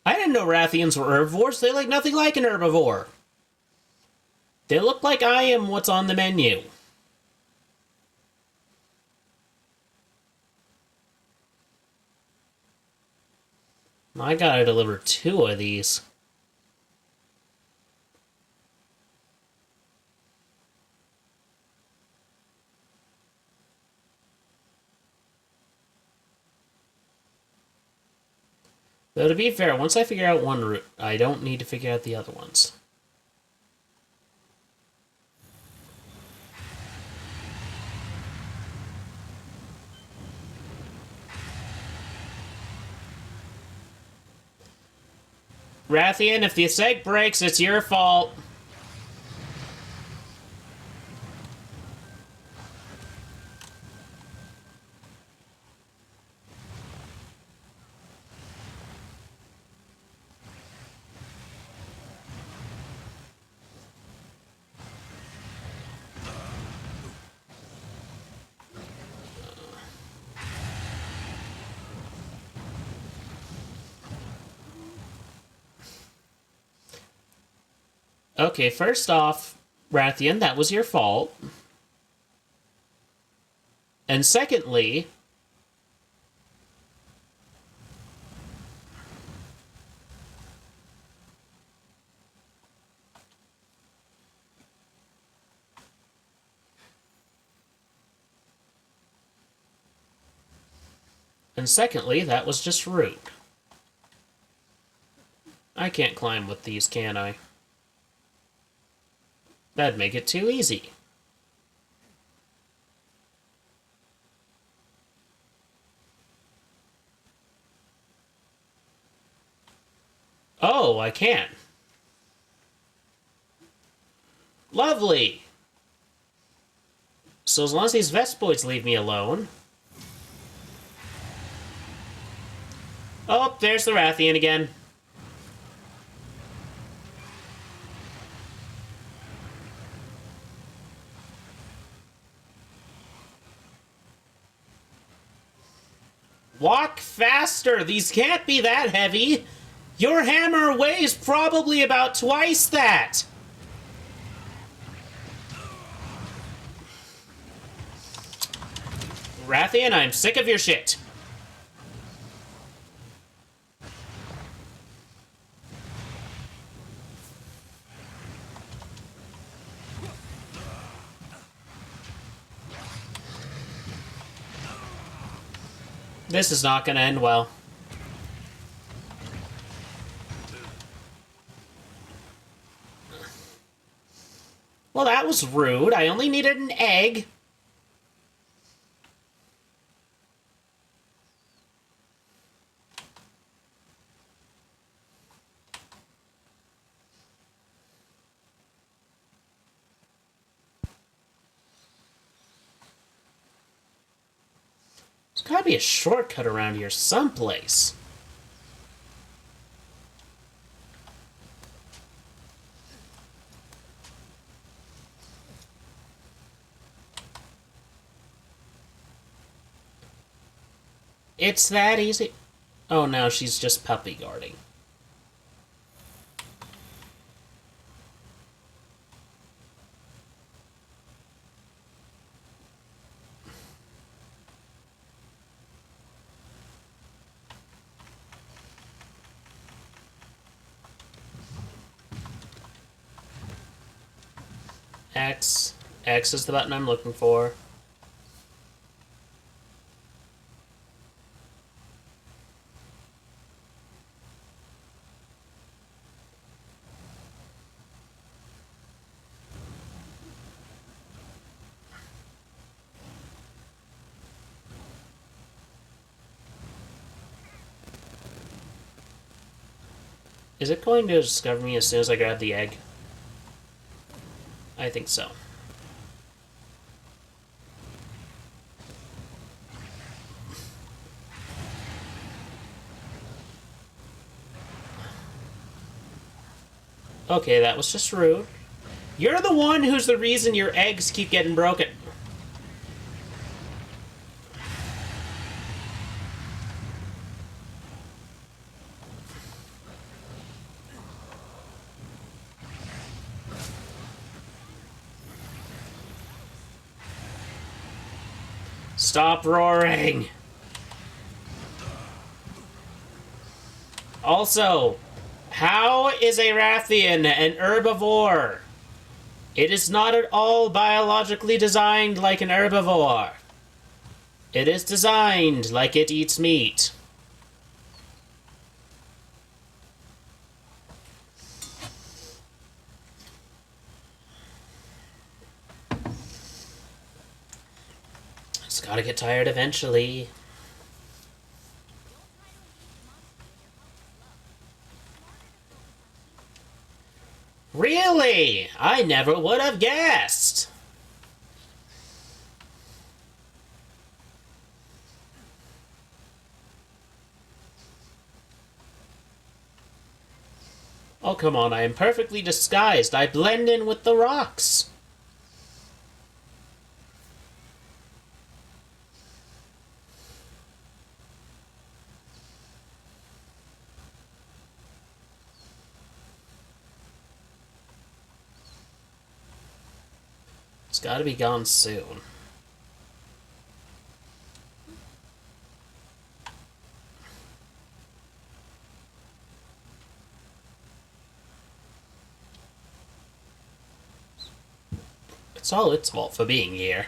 I didn't know Rathians were herbivores. They look nothing like an herbivore. They look like I am what's on the menu. I gotta deliver 2 of these. Though to be fair, once I figure out one route, I don't need to figure out the other ones. Rathian, if the egg breaks, it's your fault. Okay, first off, Rathian, that was your fault. And secondly... that was just rude. I can't climb with these, can I? That'd make it too easy. Oh, I can. Lovely! So as long as these Vespoids leave me alone... Oh, there's the Rathian again. Walk faster! These can't be that heavy! Your hammer weighs probably about twice that! Rathian, I'm sick of your shit. This is not gonna end well. Well, that was rude. I only needed an egg. There's gotta be a shortcut around here someplace. It's that easy. Oh, no, she's just puppy guarding. X. X is the button I'm looking for. Is it going to discover me as soon as I grab the egg? I think so. Okay, that was just rude. You're the one who's the reason your eggs keep getting broken. Stop roaring! Also, how is a Rathian an herbivore? It is not at all biologically designed like an herbivore. It is designed like it eats meat. It's gotta get tired eventually. Really? I never would have guessed. Oh, come on, I am perfectly disguised. I blend in with the rocks. It's gotta be gone soon. It's all its fault for being here.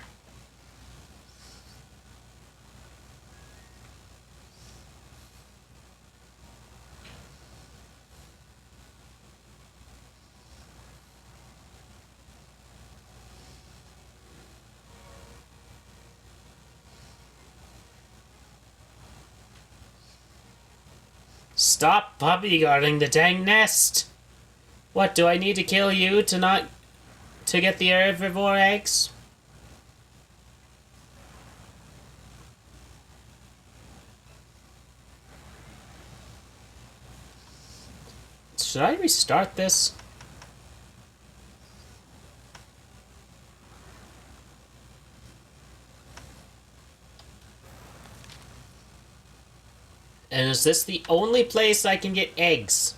Stop puppy guarding the dang nest! What, do I need to kill you to get the herbivore eggs? Should I restart this? And is this the only place I can get eggs?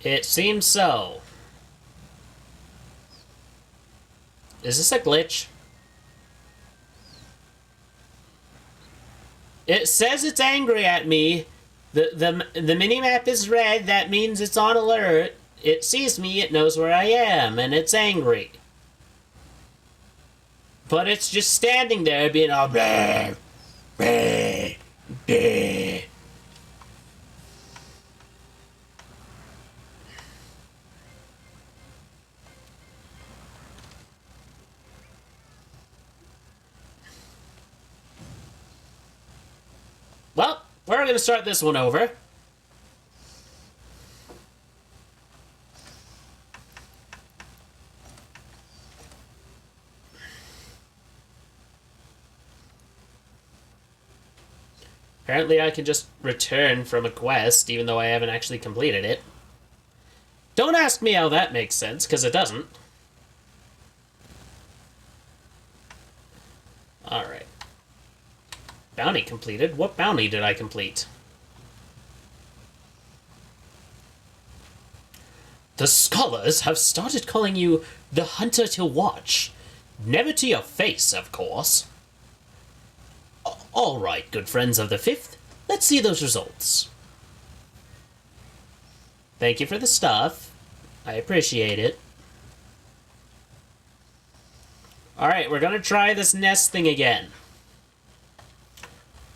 It seems so. Is this a glitch? It says it's angry at me. The minimap is red. That means it's on alert. It sees me. It knows where I am, and it's angry. But it's just standing there being all bleh, bleh, bleh. Well, we're going to start this one over. Apparently I can just return from a quest, even though I haven't actually completed it. Don't ask me how that makes sense, because it doesn't. Alright. Bounty completed? What bounty did I complete? The scholars have started calling you the hunter to watch. Never to your face, of course. Alright, good friends of the 5th. Let's see those results. Thank you for the stuff. I appreciate it. Alright, we're gonna try this nest thing again.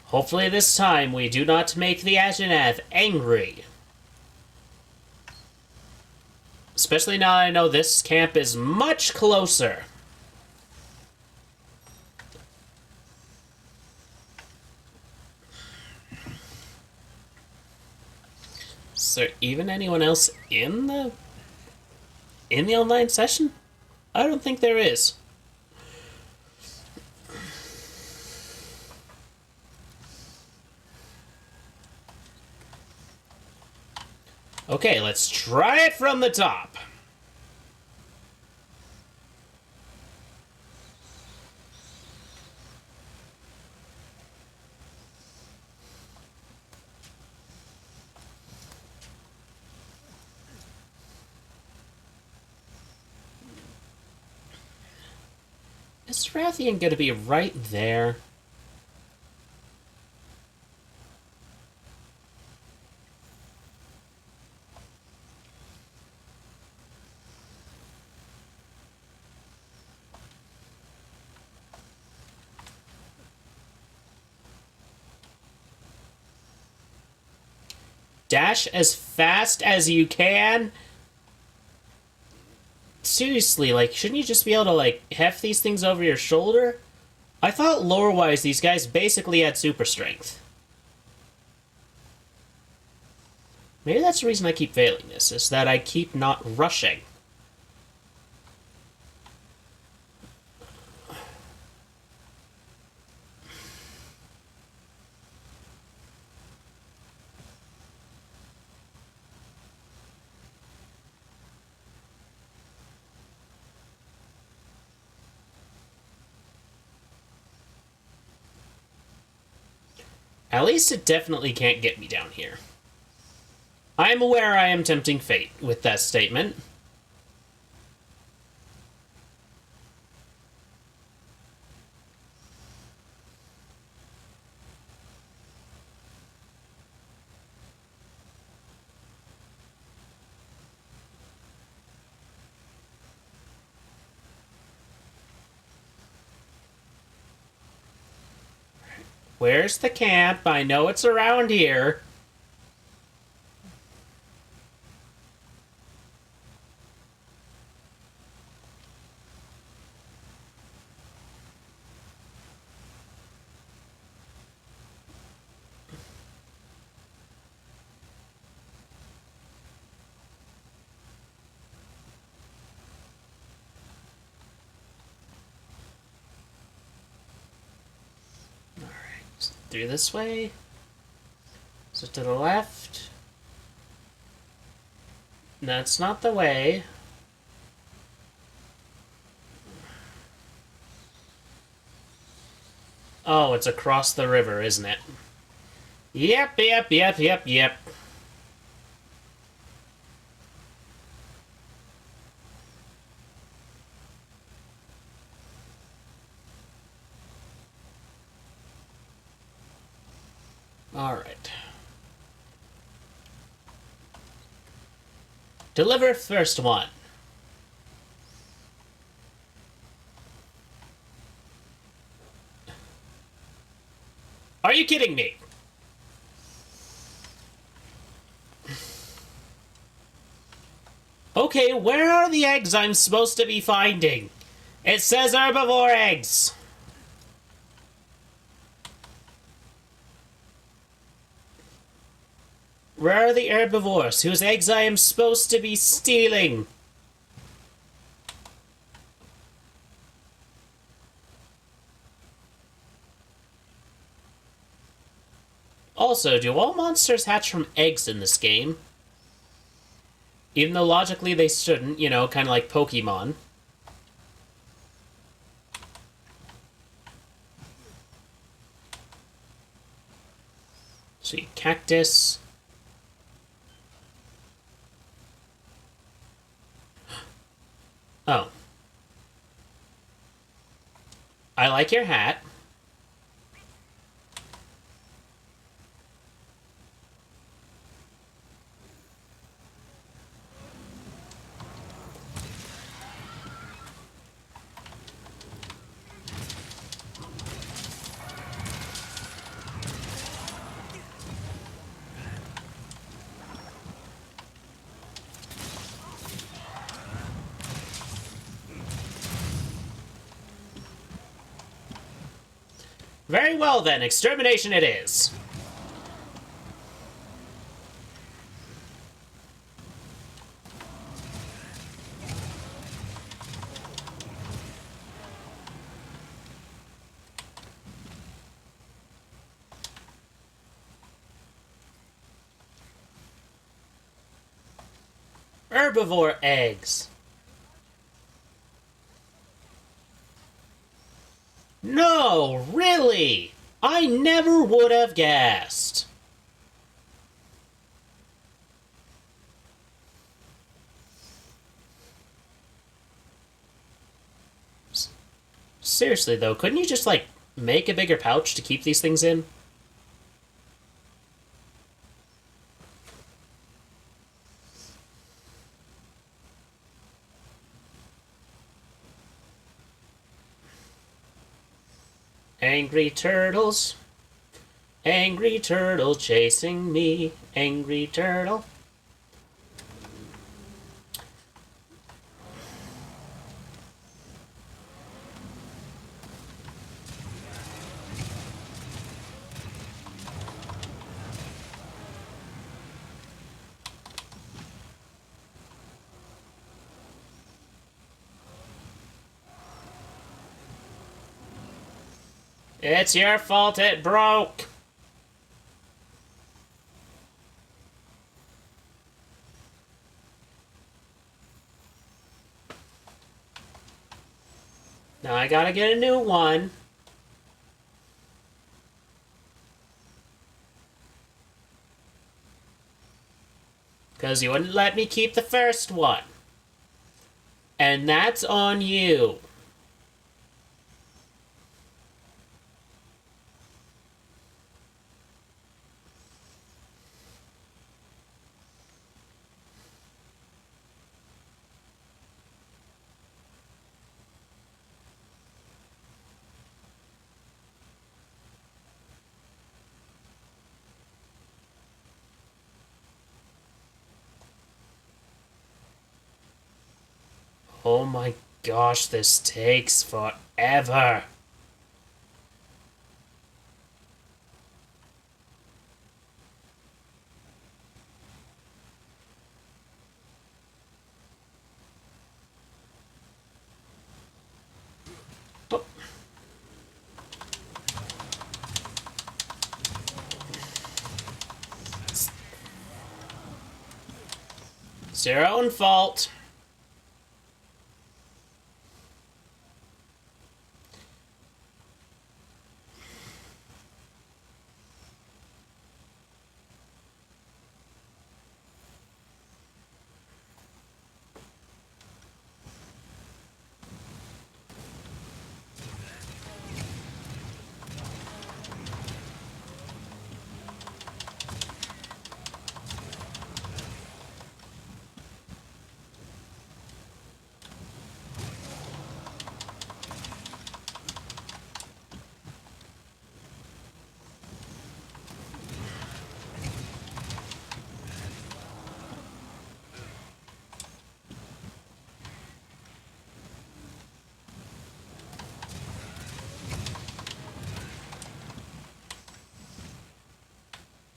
Hopefully this time we do not make the Asenath angry. Especially now I know this camp is much closer. Is there even anyone else in the online session? I don't think there is. Okay, let's try it from the top. Is Rathian gonna be right there? Dash as fast as you can? Seriously, like, shouldn't you just be able to, like, heft these things over your shoulder? I thought lore-wise these guys basically had super strength. Maybe that's the reason I keep failing this, is that I keep not rushing. At least it definitely can't get me down here. I am aware I am tempting fate with that statement. Where's the camp? I know it's around here. Through this way. So to the left. That's not the way. Oh, it's across the river, isn't it? Yep. Alright. Deliver first one. Are you kidding me? Okay, where are the eggs I'm supposed to be finding? It says herbivore eggs. Where are the herbivores whose eggs I am supposed to be stealing? Also, do all monsters hatch from eggs in this game? Even though logically they shouldn't, you know, kind of like Pokemon. See, cactus. Oh. I like your hat. Very well then, extermination it is. Herbivore eggs. No, really? I never would have guessed. Seriously though, couldn't you just, like, make a bigger pouch to keep these things in? Angry turtles. Angry turtle chasing me. Angry turtle. It's your fault it broke. Now I gotta get a new one. Because you wouldn't let me keep the first one. And that's on you. Oh my gosh, this takes forever. Oh. It's your own fault.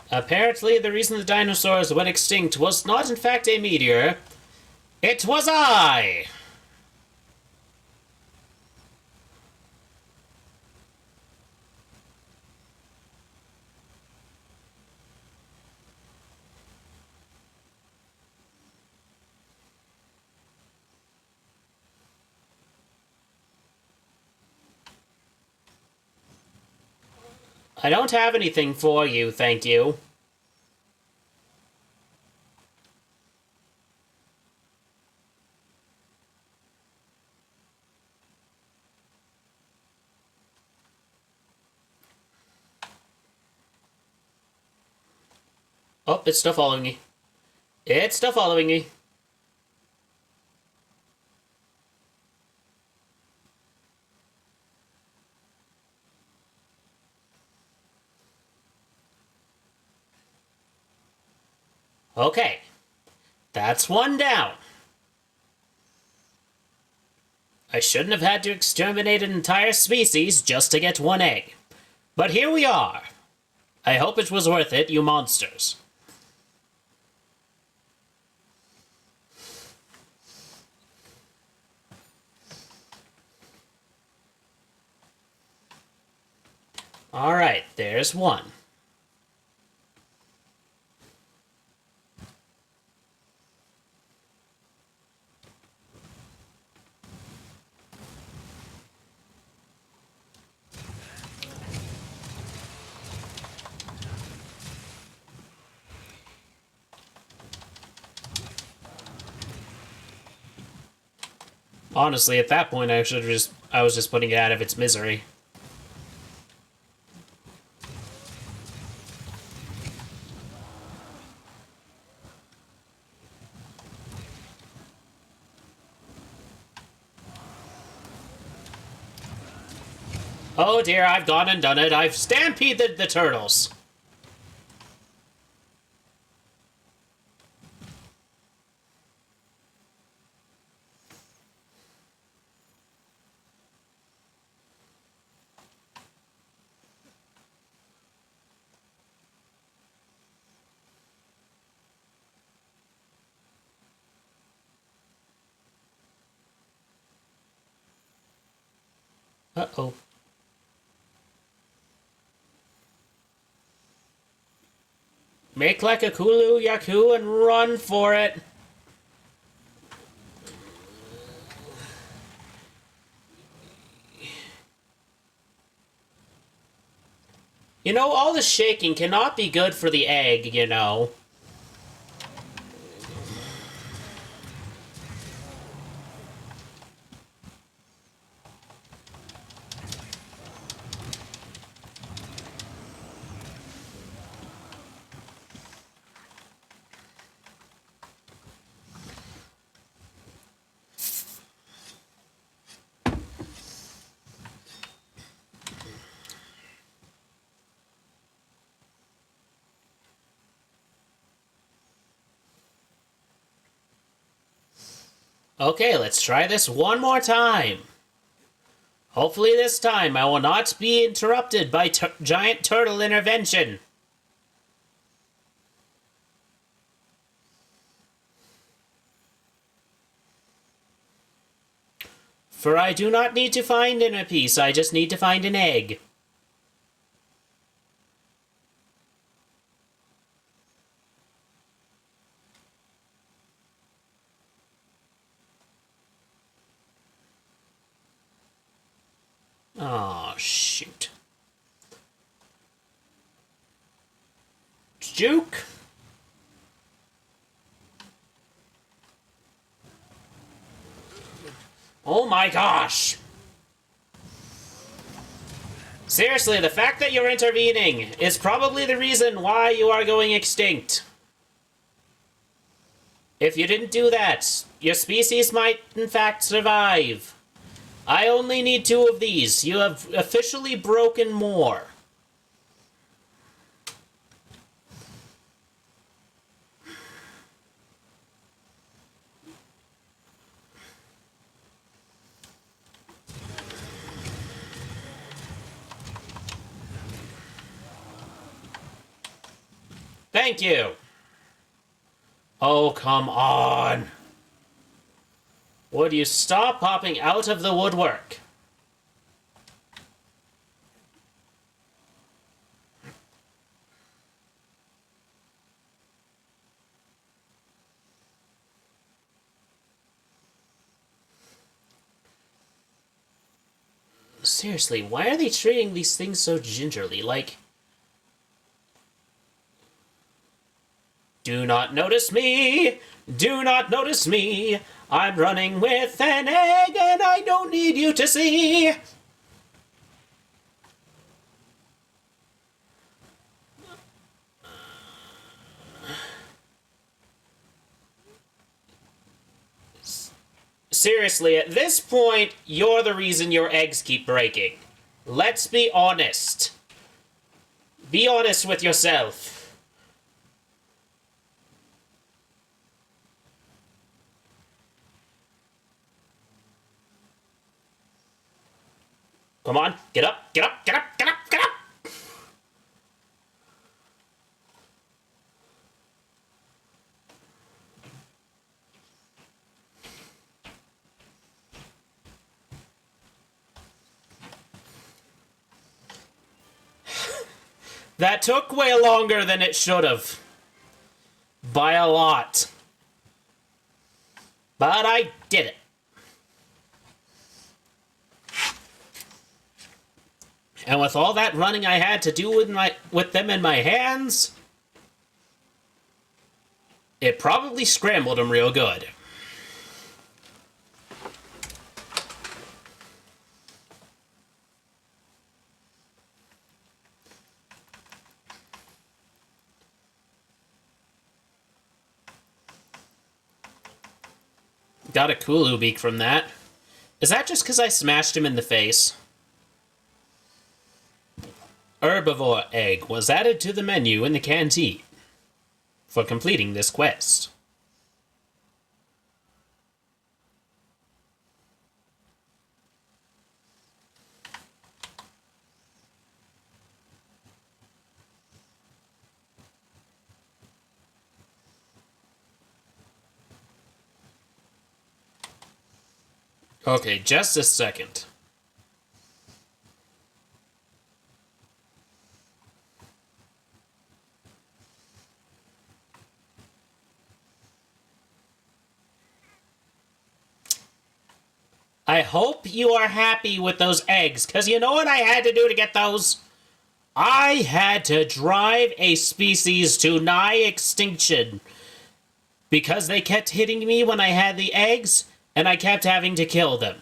Apparently, the reason the dinosaurs went extinct was not in fact a meteor. It was I! I don't have anything for you, thank you. Oh, it's still following me. It's still following me. Okay. That's one down. I shouldn't have had to exterminate an entire species just to get one egg. But here we are. I hope it was worth it, you monsters. Alright, there's one. Honestly, at that point, I was just putting it out of its misery. Oh dear, I've gone and done it. I've stampeded the turtles. Uh-oh. Make like a Kulu Yaku and run for it. You know, all the shaking cannot be good for the egg, you know. Okay, let's try this one more time. Hopefully this time I will not be interrupted by giant turtle intervention. For I do not need to find inner peace, I just need to find an egg. Oh, shoot. Juke? Oh my gosh! Seriously, the fact that you're intervening is probably the reason why you are going extinct. If you didn't do that, your species might in fact survive. I only need 2 of these. You have officially broken more. Thank you. Oh, come on. Would you stop popping out of the woodwork? Seriously, why are they treating these things so gingerly? Like, do not notice me! Do not notice me! I'm running with an egg and I don't need you to see! Seriously, at this point, you're the reason your eggs keep breaking. Let's be honest. Be honest with yourself. Come on, get up, get up, get up, get up, get up! That took way longer than it should have. By a lot. But I did it. And with all that running I had to do with them in my hands, it probably scrambled them real good. Got a Kulu beak from that. Is that just because I smashed him in the face? Herbivore egg was added to the menu in the canteen for completing this quest. Okay, just a second. I hope you are happy with those eggs, because you know what I had to do to get those? I had to drive a species to nigh extinction because they kept hitting me when I had the eggs, and I kept having to kill them.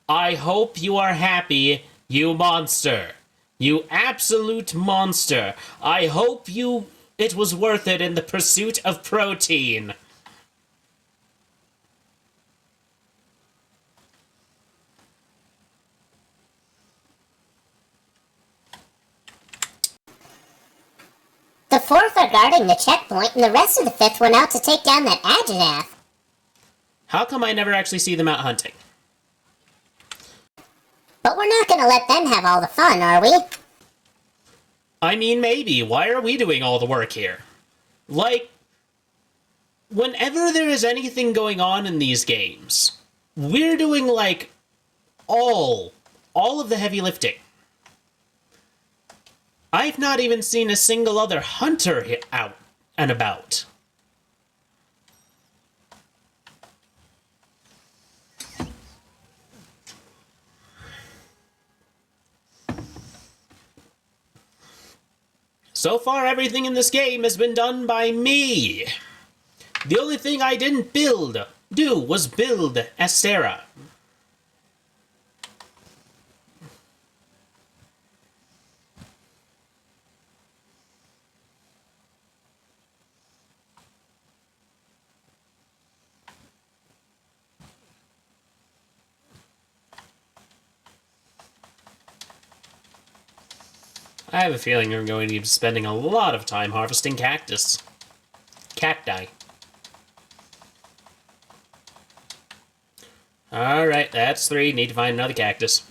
I hope you are happy, you monster. You absolute monster. I hope it was worth it in the pursuit of protein. The fourth are guarding the checkpoint, and the rest of the fifth went out to take down that Adjanath. How come I never actually see them out hunting? But we're not gonna let them have all the fun, are we? I mean, maybe. Why are we doing all the work here? Like, whenever there is anything going on in these games, we're doing, like, all of the heavy lifting. I've not even seen a single other hunter out and about. So far, everything in this game has been done by me. The only thing I didn't do was build Astera. I have a feeling I'm going to be spending a lot of time harvesting cactus. Cacti. Alright, that's 3. Need to find another cactus.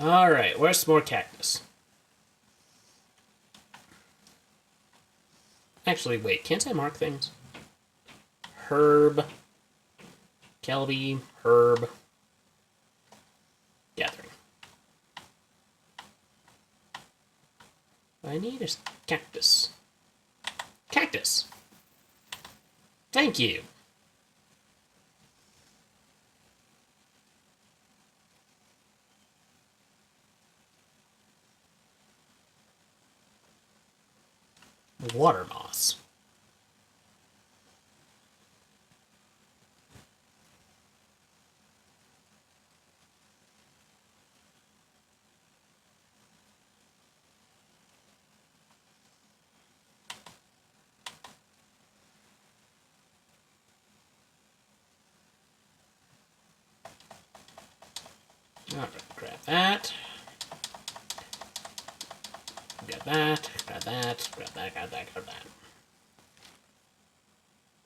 Alright, where's some more cactus? Actually, wait, can't I mark things? Herb. Kelby, herb. Gathering. I need a cactus. Cactus! Thank you! Water moss. Alright, grab that. Grab that, grab that, grab that, grab that, grab that.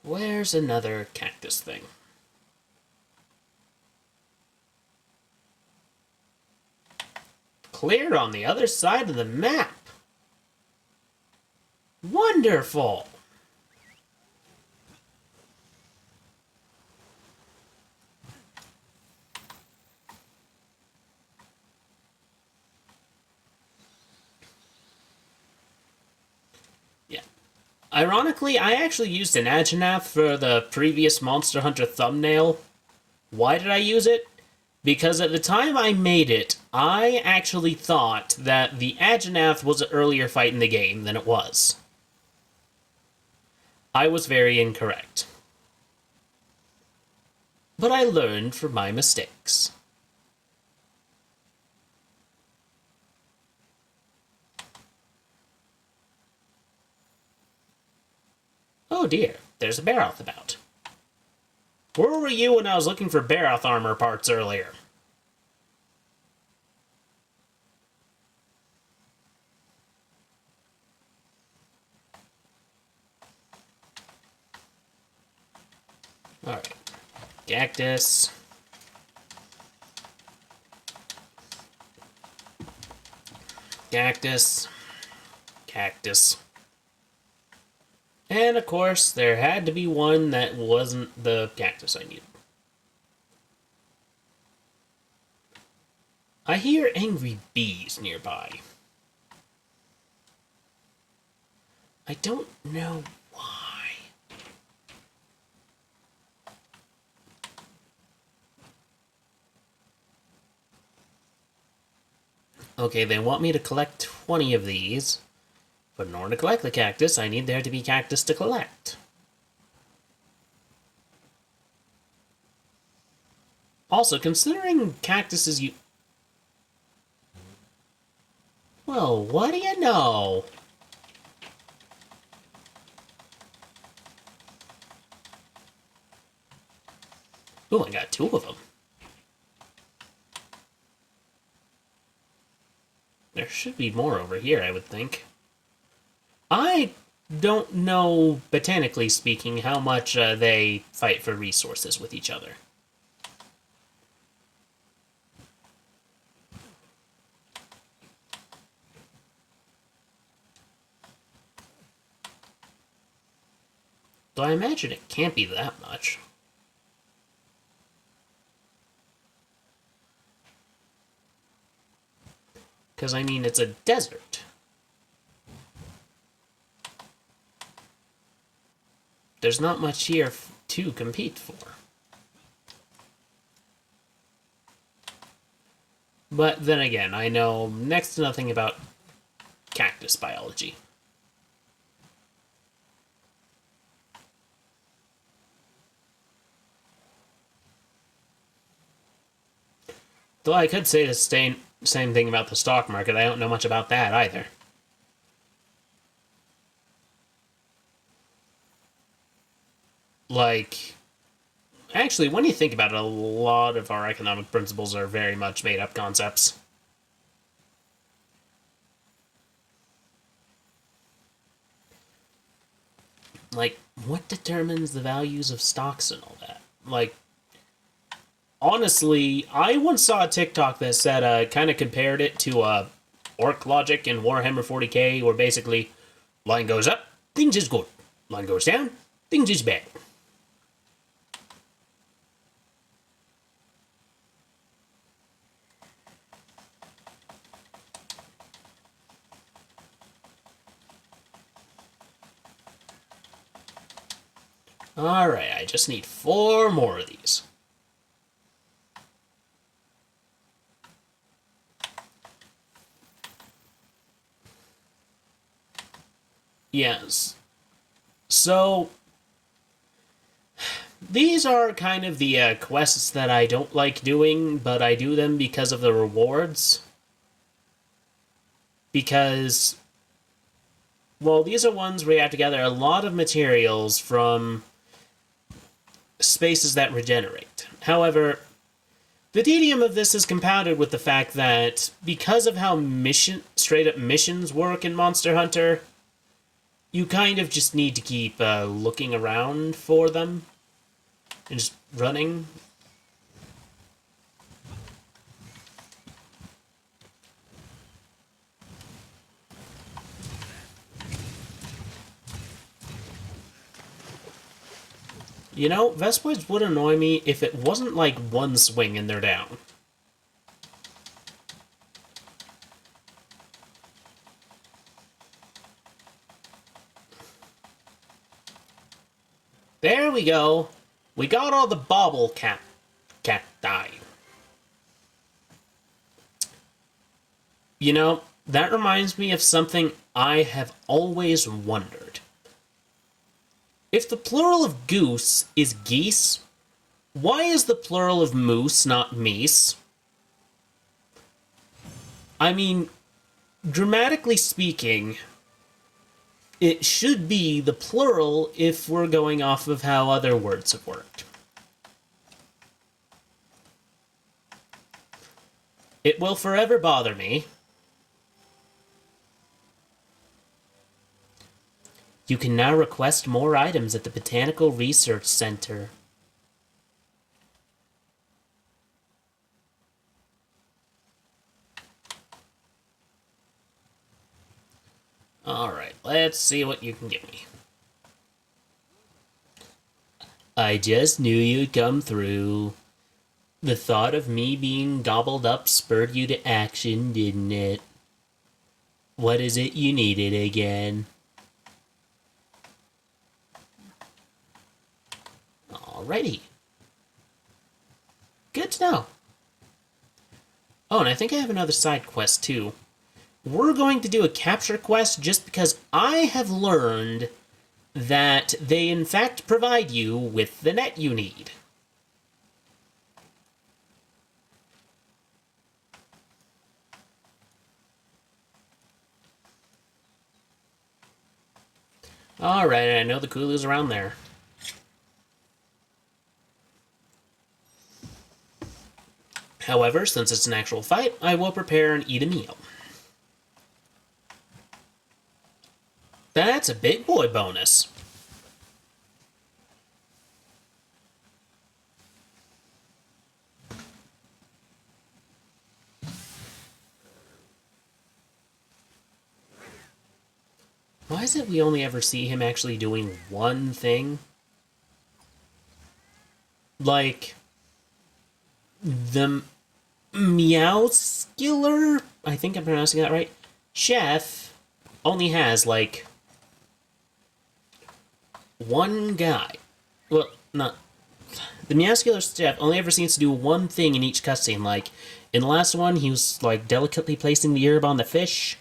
Where's another cactus thing? Clear on the other side of the map. Wonderful! Yeah. Ironically, I actually used an Aginath for the previous Monster Hunter thumbnail. Why did I use it? Because at the time I made it, I actually thought that the Aginath was an earlier fight in the game than it was. I was very incorrect. But I learned from my mistakes. Oh dear, there's a Baroth about. Where were you when I was looking for Baroth armor parts earlier? Alright. Cactus. Cactus. Cactus. And of course, there had to be one that wasn't the cactus I needed. I hear angry bees nearby. I don't know why. Okay, they want me to collect 20 of these. But in order to collect the cactus, I need there to be cactus to collect. Also, considering cactuses you... Well, what do you know? Ooh, I got 2 of them. There should be more over here, I would think. I don't know, botanically speaking, how much they fight for resources with each other. Though I imagine it can't be that much. Because, I mean, it's a desert. There's not much here to compete for. But then again, I know next to nothing about cactus biology. Though I could say the same thing about the stock market, I don't know much about that either. Like, actually, when you think about it, a lot of our economic principles are very much made-up concepts. Like, what determines the values of stocks and all that? Like, Honestly, I once saw a TikTok that said, kind of compared it to Orc Logic in Warhammer 40k, where basically line goes up, things is good. Line goes down, things is bad. Alright, I just need 4 more of these. Yes. So, these are kind of the quests that I don't like doing, but I do them because of the rewards. Because, well, these are ones where you have to gather a lot of materials from spaces that regenerate. However, the tedium of this is compounded with the fact that because of how straight up missions work in Monster Hunter, you kind of just need to keep looking around for them and just running. You know, Vespoids would annoy me if it wasn't like one swing and they're down. There we go. We got all the bobble cacti. You know, that reminds me of something I have always wondered. If the plural of goose is geese, why is the plural of moose not meese? I mean, grammatically speaking, it should be the plural if we're going off of how other words have worked. It will forever bother me. You can now request more items at the Botanical Research Center. Alright, let's see what you can give me. I just knew you'd come through. The thought of me being gobbled up spurred you to action, didn't it? What is it you needed again? Alrighty. Good to know. Oh, and I think I have another side quest too. We're going to do a capture quest just because I have learned that they in fact provide you with the net you need. Alright, I know the Kulu's around there. However, since it's an actual fight, I will prepare and eat a meal. That's a big boy bonus. Why is it we only ever see him actually doing one thing? Like, the Meowskiller, I think I'm pronouncing that right, chef only has, like, one guy. Well, not... The Meowskiller chef only ever seems to do one thing in each cutscene. Like, in the last one, he was, like, delicately placing the herb on the fish.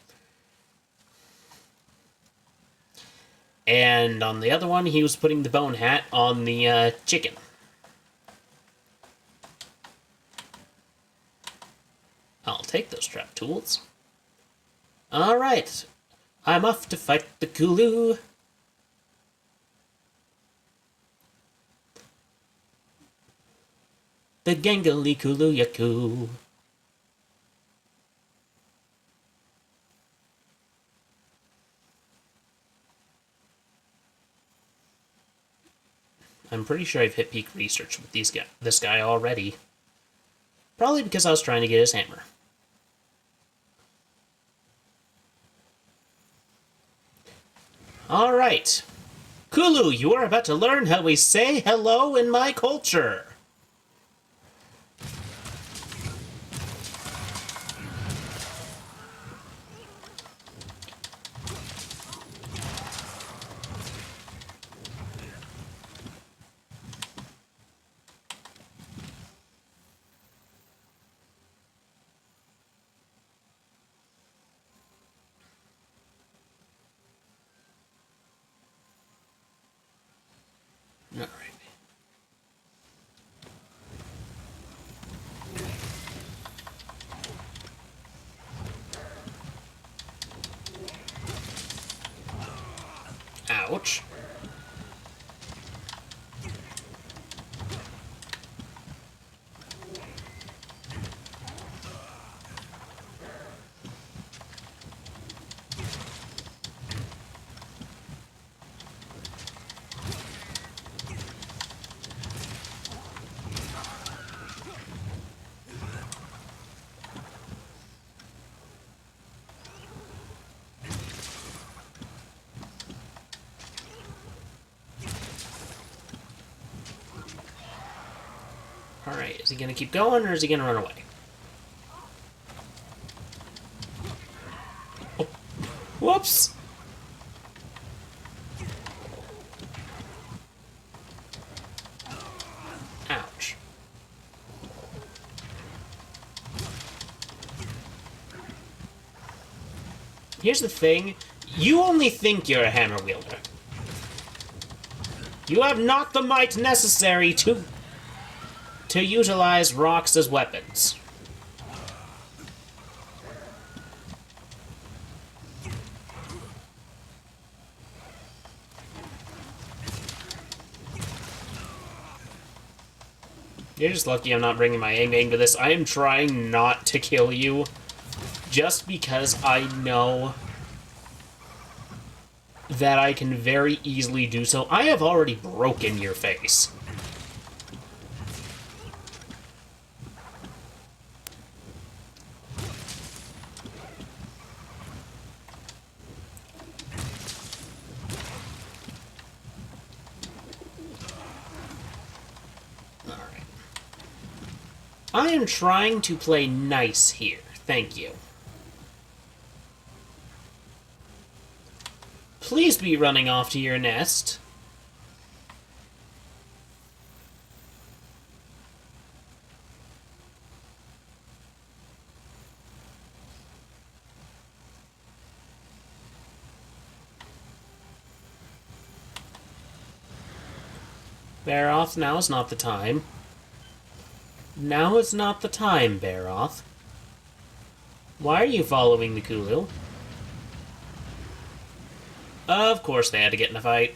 And on the other one, he was putting the bone hat on the chicken. I'll take those trap tools. Alright. I'm off to fight the Kulu. The Gangali Kulu Yaku. I'm pretty sure I've hit peak research with this guy already. Probably because I was trying to get his hammer. Alright. Kulu, you are about to learn how we say hello in my culture. Alright. Ouch. Alright, is he gonna keep going or is he gonna run away? Oh. Whoops! Ouch. Here's the thing. You only think you're a hammer wielder. You have not the might necessary to utilize rocks as weapons. You're just lucky I'm not bringing my aim to this. I am trying not to kill you just because I know that I can very easily do so. I have already broken your face. I am trying to play nice here. Thank you. Please be running off to your nest. Baroth, now is not the time. Now is not the time, Baroth. Why are you following the Kulu? Of course they had to get in a fight.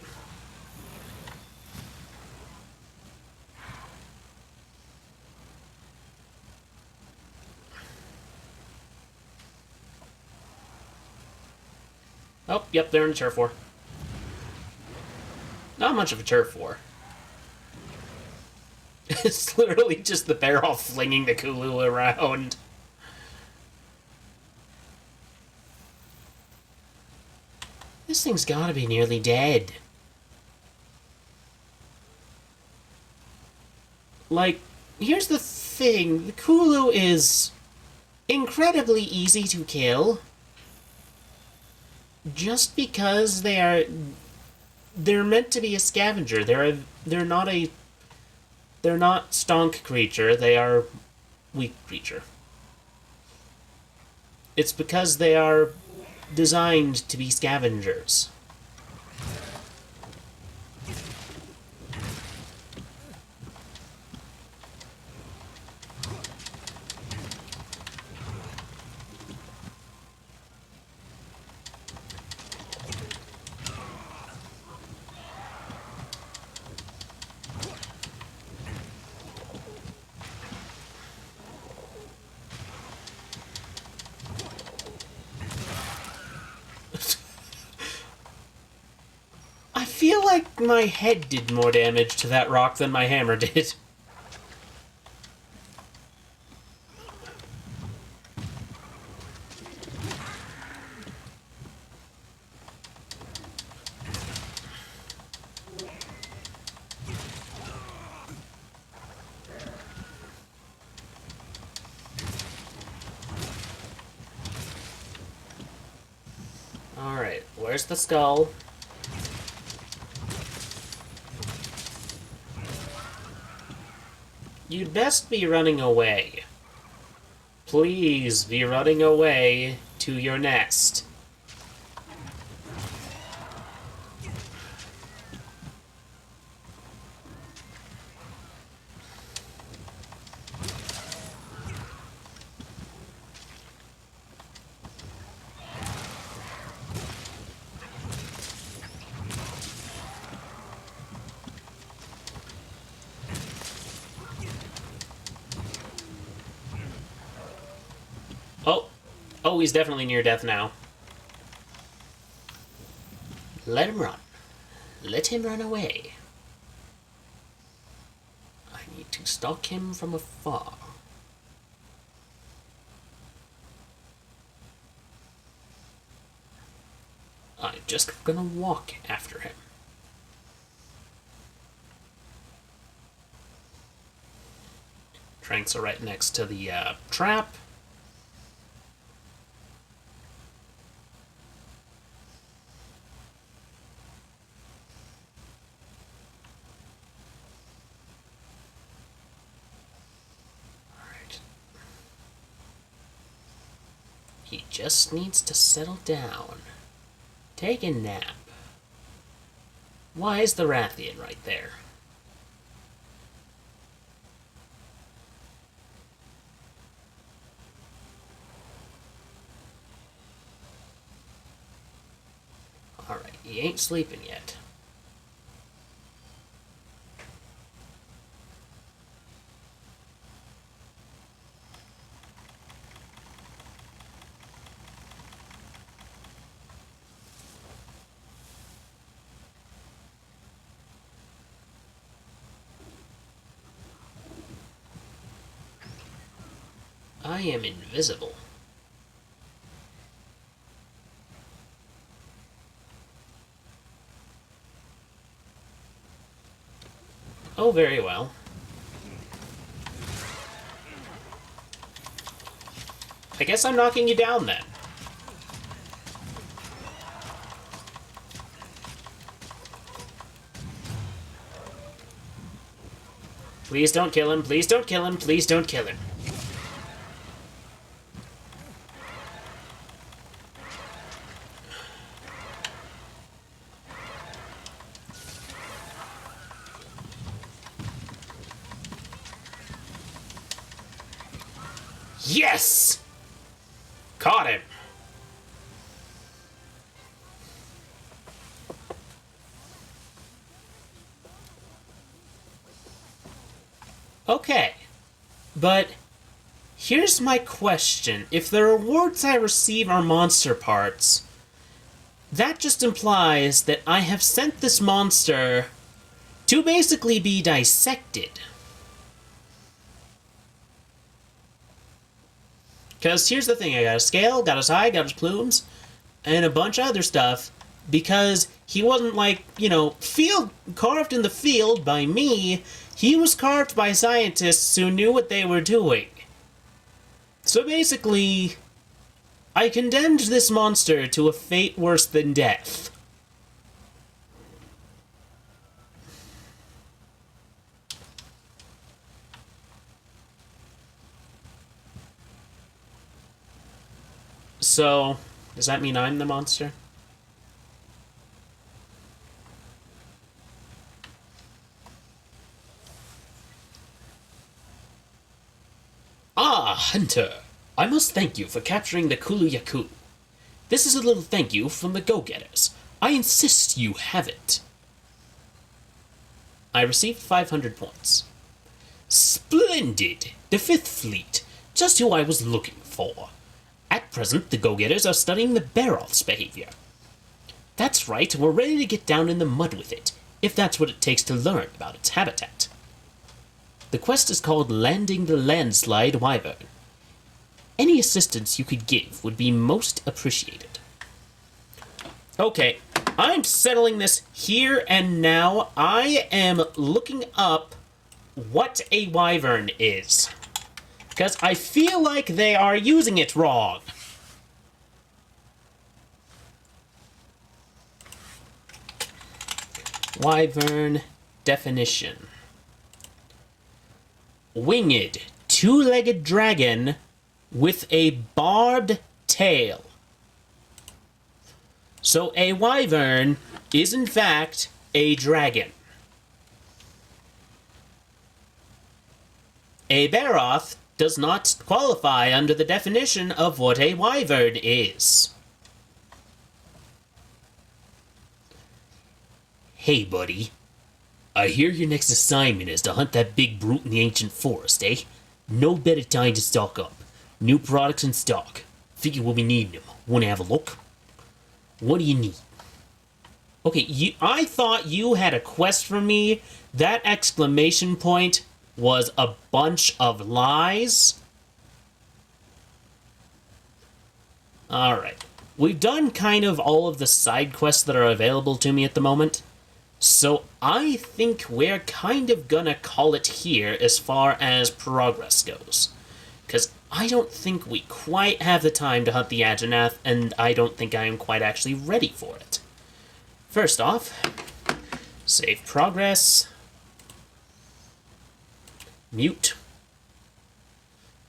Oh, yep, they're in a turf war. Not much of a turf war. It's literally just the Baroth flinging the Kulu around. This thing's gotta be nearly dead. Like, here's the thing. The Kulu is incredibly easy to kill. Just because they're meant to be a scavenger. They're not stonk creature, they are weak creature. It's because they are designed to be scavengers. I feel like my head did more damage to that rock than my hammer did. Where's the skull? You'd best be running away. Please be running away to your nest. Oh, he's definitely near death now. Let him run. Let him run away. I need to stalk him from afar. I'm just gonna walk after him. Tranks are right next to the trap. He just needs to settle down. Take a nap. Why is the Rathian right there? Alright, he ain't sleeping yet. I am invisible. Oh, very well. I guess I'm knocking you down then. Please don't kill him, please don't kill him, please don't kill him. Yes! Caught him. Okay, but here's my question. If the rewards I receive are monster parts, that just implies that I have sent this monster to basically be dissected. Because here's the thing, I got his scale, got his eye, got his plumes, and a bunch of other stuff, because he wasn't, like, you know, carved in the field by me. He was carved by scientists who knew what they were doing. So basically, I condemned this monster to a fate worse than death. So, does that mean I'm the monster? Ah, Hunter! I must thank you for capturing the Kulu-Yaku. This is a little thank you from the Go-Getters. I insist you have it. I received 500 points. Splendid! The 5th Fleet. Just who I was looking for. At present, the Go-Getters are studying the Baroth's behavior. That's right, we're ready to get down in the mud with it, if that's what it takes to learn about its habitat. The quest is called Landing the Landslide Wyvern. Any assistance you could give would be most appreciated. Okay, I'm settling this here and now. I am looking up what a wyvern is, because I feel like they are using it wrong. Wyvern definition. Winged, two-legged dragon with a barbed tail. So a wyvern is in fact a dragon. A Baroth does not qualify under the definition of what a wyvern is. Hey, buddy. I hear your next assignment is to hunt that big brute in the ancient forest, eh? No better time to stock up. New products in stock. Figure we'll be needing them. Wanna have a look? What do you need? Okay, I thought you had a quest for me. That exclamation point was a bunch of lies. Alright. We've done kind of all of the side quests that are available to me at the moment. So I think we're kind of gonna call it here as far as progress goes. Because I don't think we quite have the time to hunt the Agenath, and I don't think I am quite actually ready for it. First off, save progress, mute,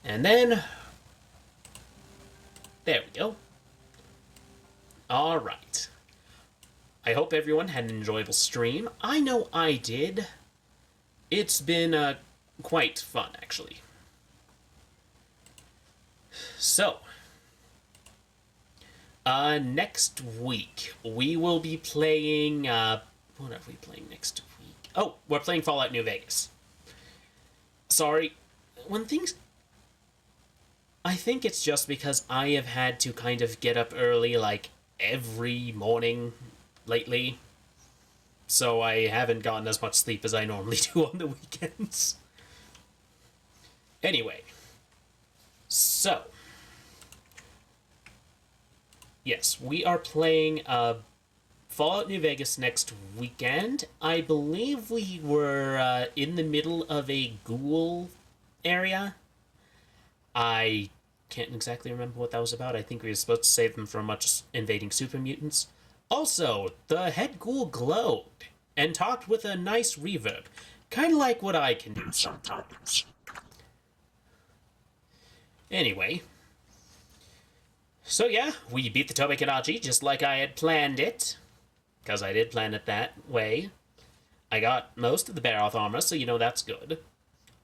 and then, there we go. Alright. I hope everyone had an enjoyable stream. I know I did. It's been quite fun, actually. So, next week, we will be playing, what are we playing next week? Oh, we're playing Fallout New Vegas. Sorry, I think it's just because I have had to kind of get up early, like, every morning lately. So I haven't gotten as much sleep as I normally do on the weekends. Anyway. So. Yes, we are playing Fallout New Vegas next weekend. I believe we were in the middle of a ghoul area. I can't exactly remember what that was about. I think we were supposed to save them from much invading super mutants. Also, the head ghoul glowed and talked with a nice reverb. Kind of like what I can do sometimes. Anyway. So yeah, we beat the Tobi-Kadachi just like I had planned it. Because I did plan it that way. I got most of the Baroth armor, so you know that's good.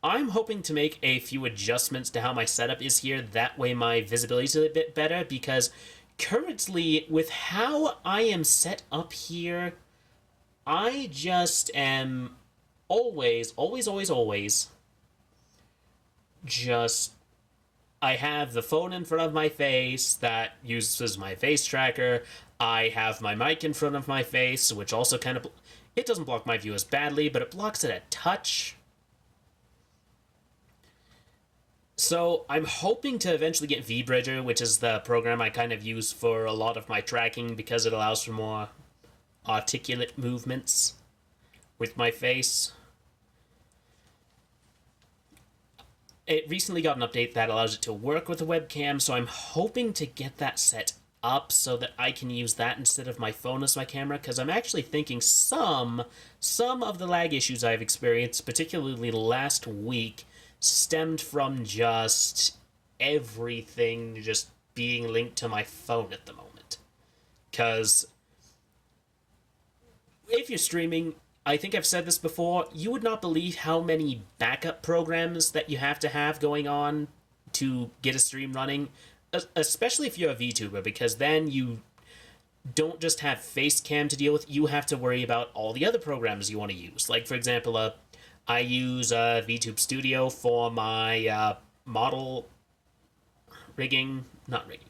I'm hoping to make a few adjustments to how my setup is here. That way my visibility is a bit better, because currently, with how I am set up here, I just am always just... I have the phone in front of my face that uses my face tracker. I have my mic in front of my face, which also kind of... It doesn't block my view as badly, but it blocks it a touch. So I'm hoping to eventually get VBridger, which is the program I kind of use for a lot of my tracking because it allows for more articulate movements with my face. It recently got an update that allows it to work with a webcam, so I'm hoping to get that set up so that I can use that instead of my phone as my camera, because I'm actually thinking some of the lag issues I've experienced, particularly last week, stemmed from just everything just being linked to my phone at the moment. Because if you're streaming, I think I've said this before, you would not believe how many backup programs that you have to have going on to get a stream running, especially if you're a VTuber, because then you don't just have Facecam to deal with, you have to worry about all the other programs you want to use. Like, for example, I use VTube Studio for my model rigging, not rigging,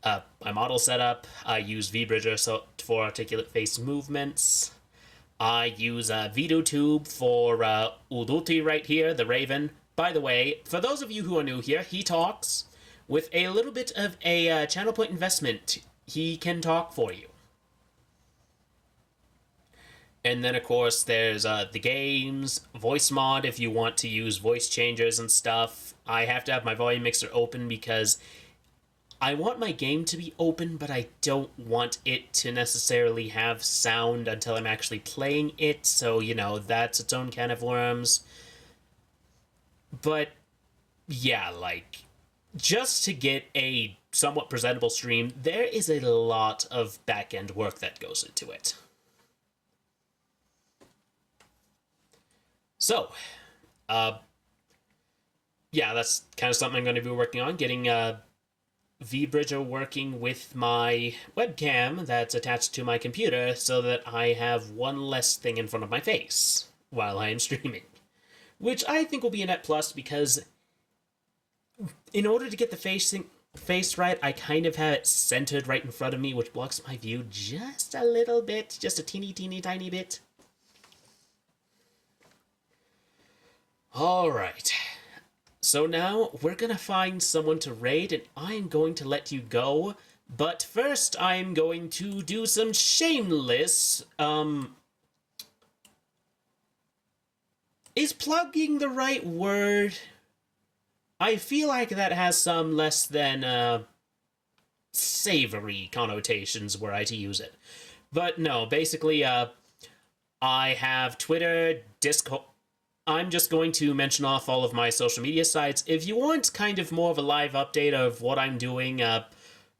my model setup. I use VBridger for articulate face movements. I use Vtube for Uduti right here, the Raven. By the way, for those of you who are new here, he talks. With a little bit of a channel point investment, he can talk for you. And then, of course, there's the games, voice mod if you want to use voice changers and stuff. I have to have my volume mixer open because I want my game to be open, but I don't want it to necessarily have sound until I'm actually playing it, so, that's its own can of worms. But, yeah, like, just to get a somewhat presentable stream, there is a lot of back-end work that goes into it. So, yeah, that's kind of something I'm going to be working on, getting VBridger working with my webcam that's attached to my computer so that I have one less thing in front of my face while I am streaming. Which I think will be a net plus because in order to get the face right, I kind of have it centered right in front of me, which blocks my view just a little bit, just a teeny tiny bit. Alright. So now we're gonna find someone to raid, and I'm going to let you go. But first, I'm going to do some shameless, is plugging the right word? I feel like that has some less than, savory connotations were I to use it. But no, basically, I have Twitter, Discord. I'm just going to mention off all of my social media sites. If you want kind of more of a live update of what I'm doing,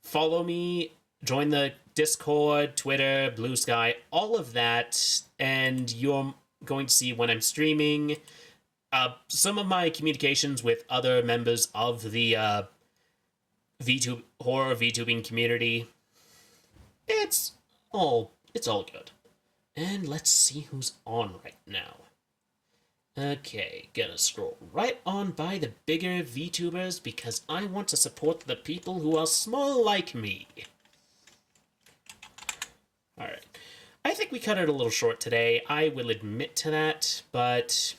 follow me, join the Discord, Twitter, Blue Sky, all of that, and you're going to see when I'm streaming. Some of my communications with other members of the horror VTubing community. It's all good. And let's see who's on right now. Okay, gonna scroll right on by the bigger VTubers because I want to support the people who are small like me. Alright. I think we cut it a little short today, I will admit to that, but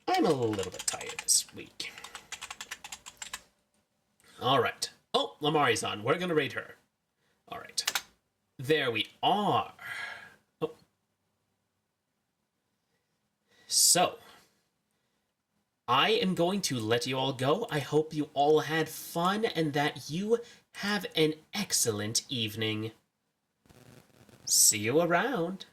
I'm a little bit tired this week. Alright. Oh, Lamari's on. We're gonna raid her. Alright. There we are. Oh. So, I am going to let you all go. I hope you all had fun and that you have an excellent evening. See you around.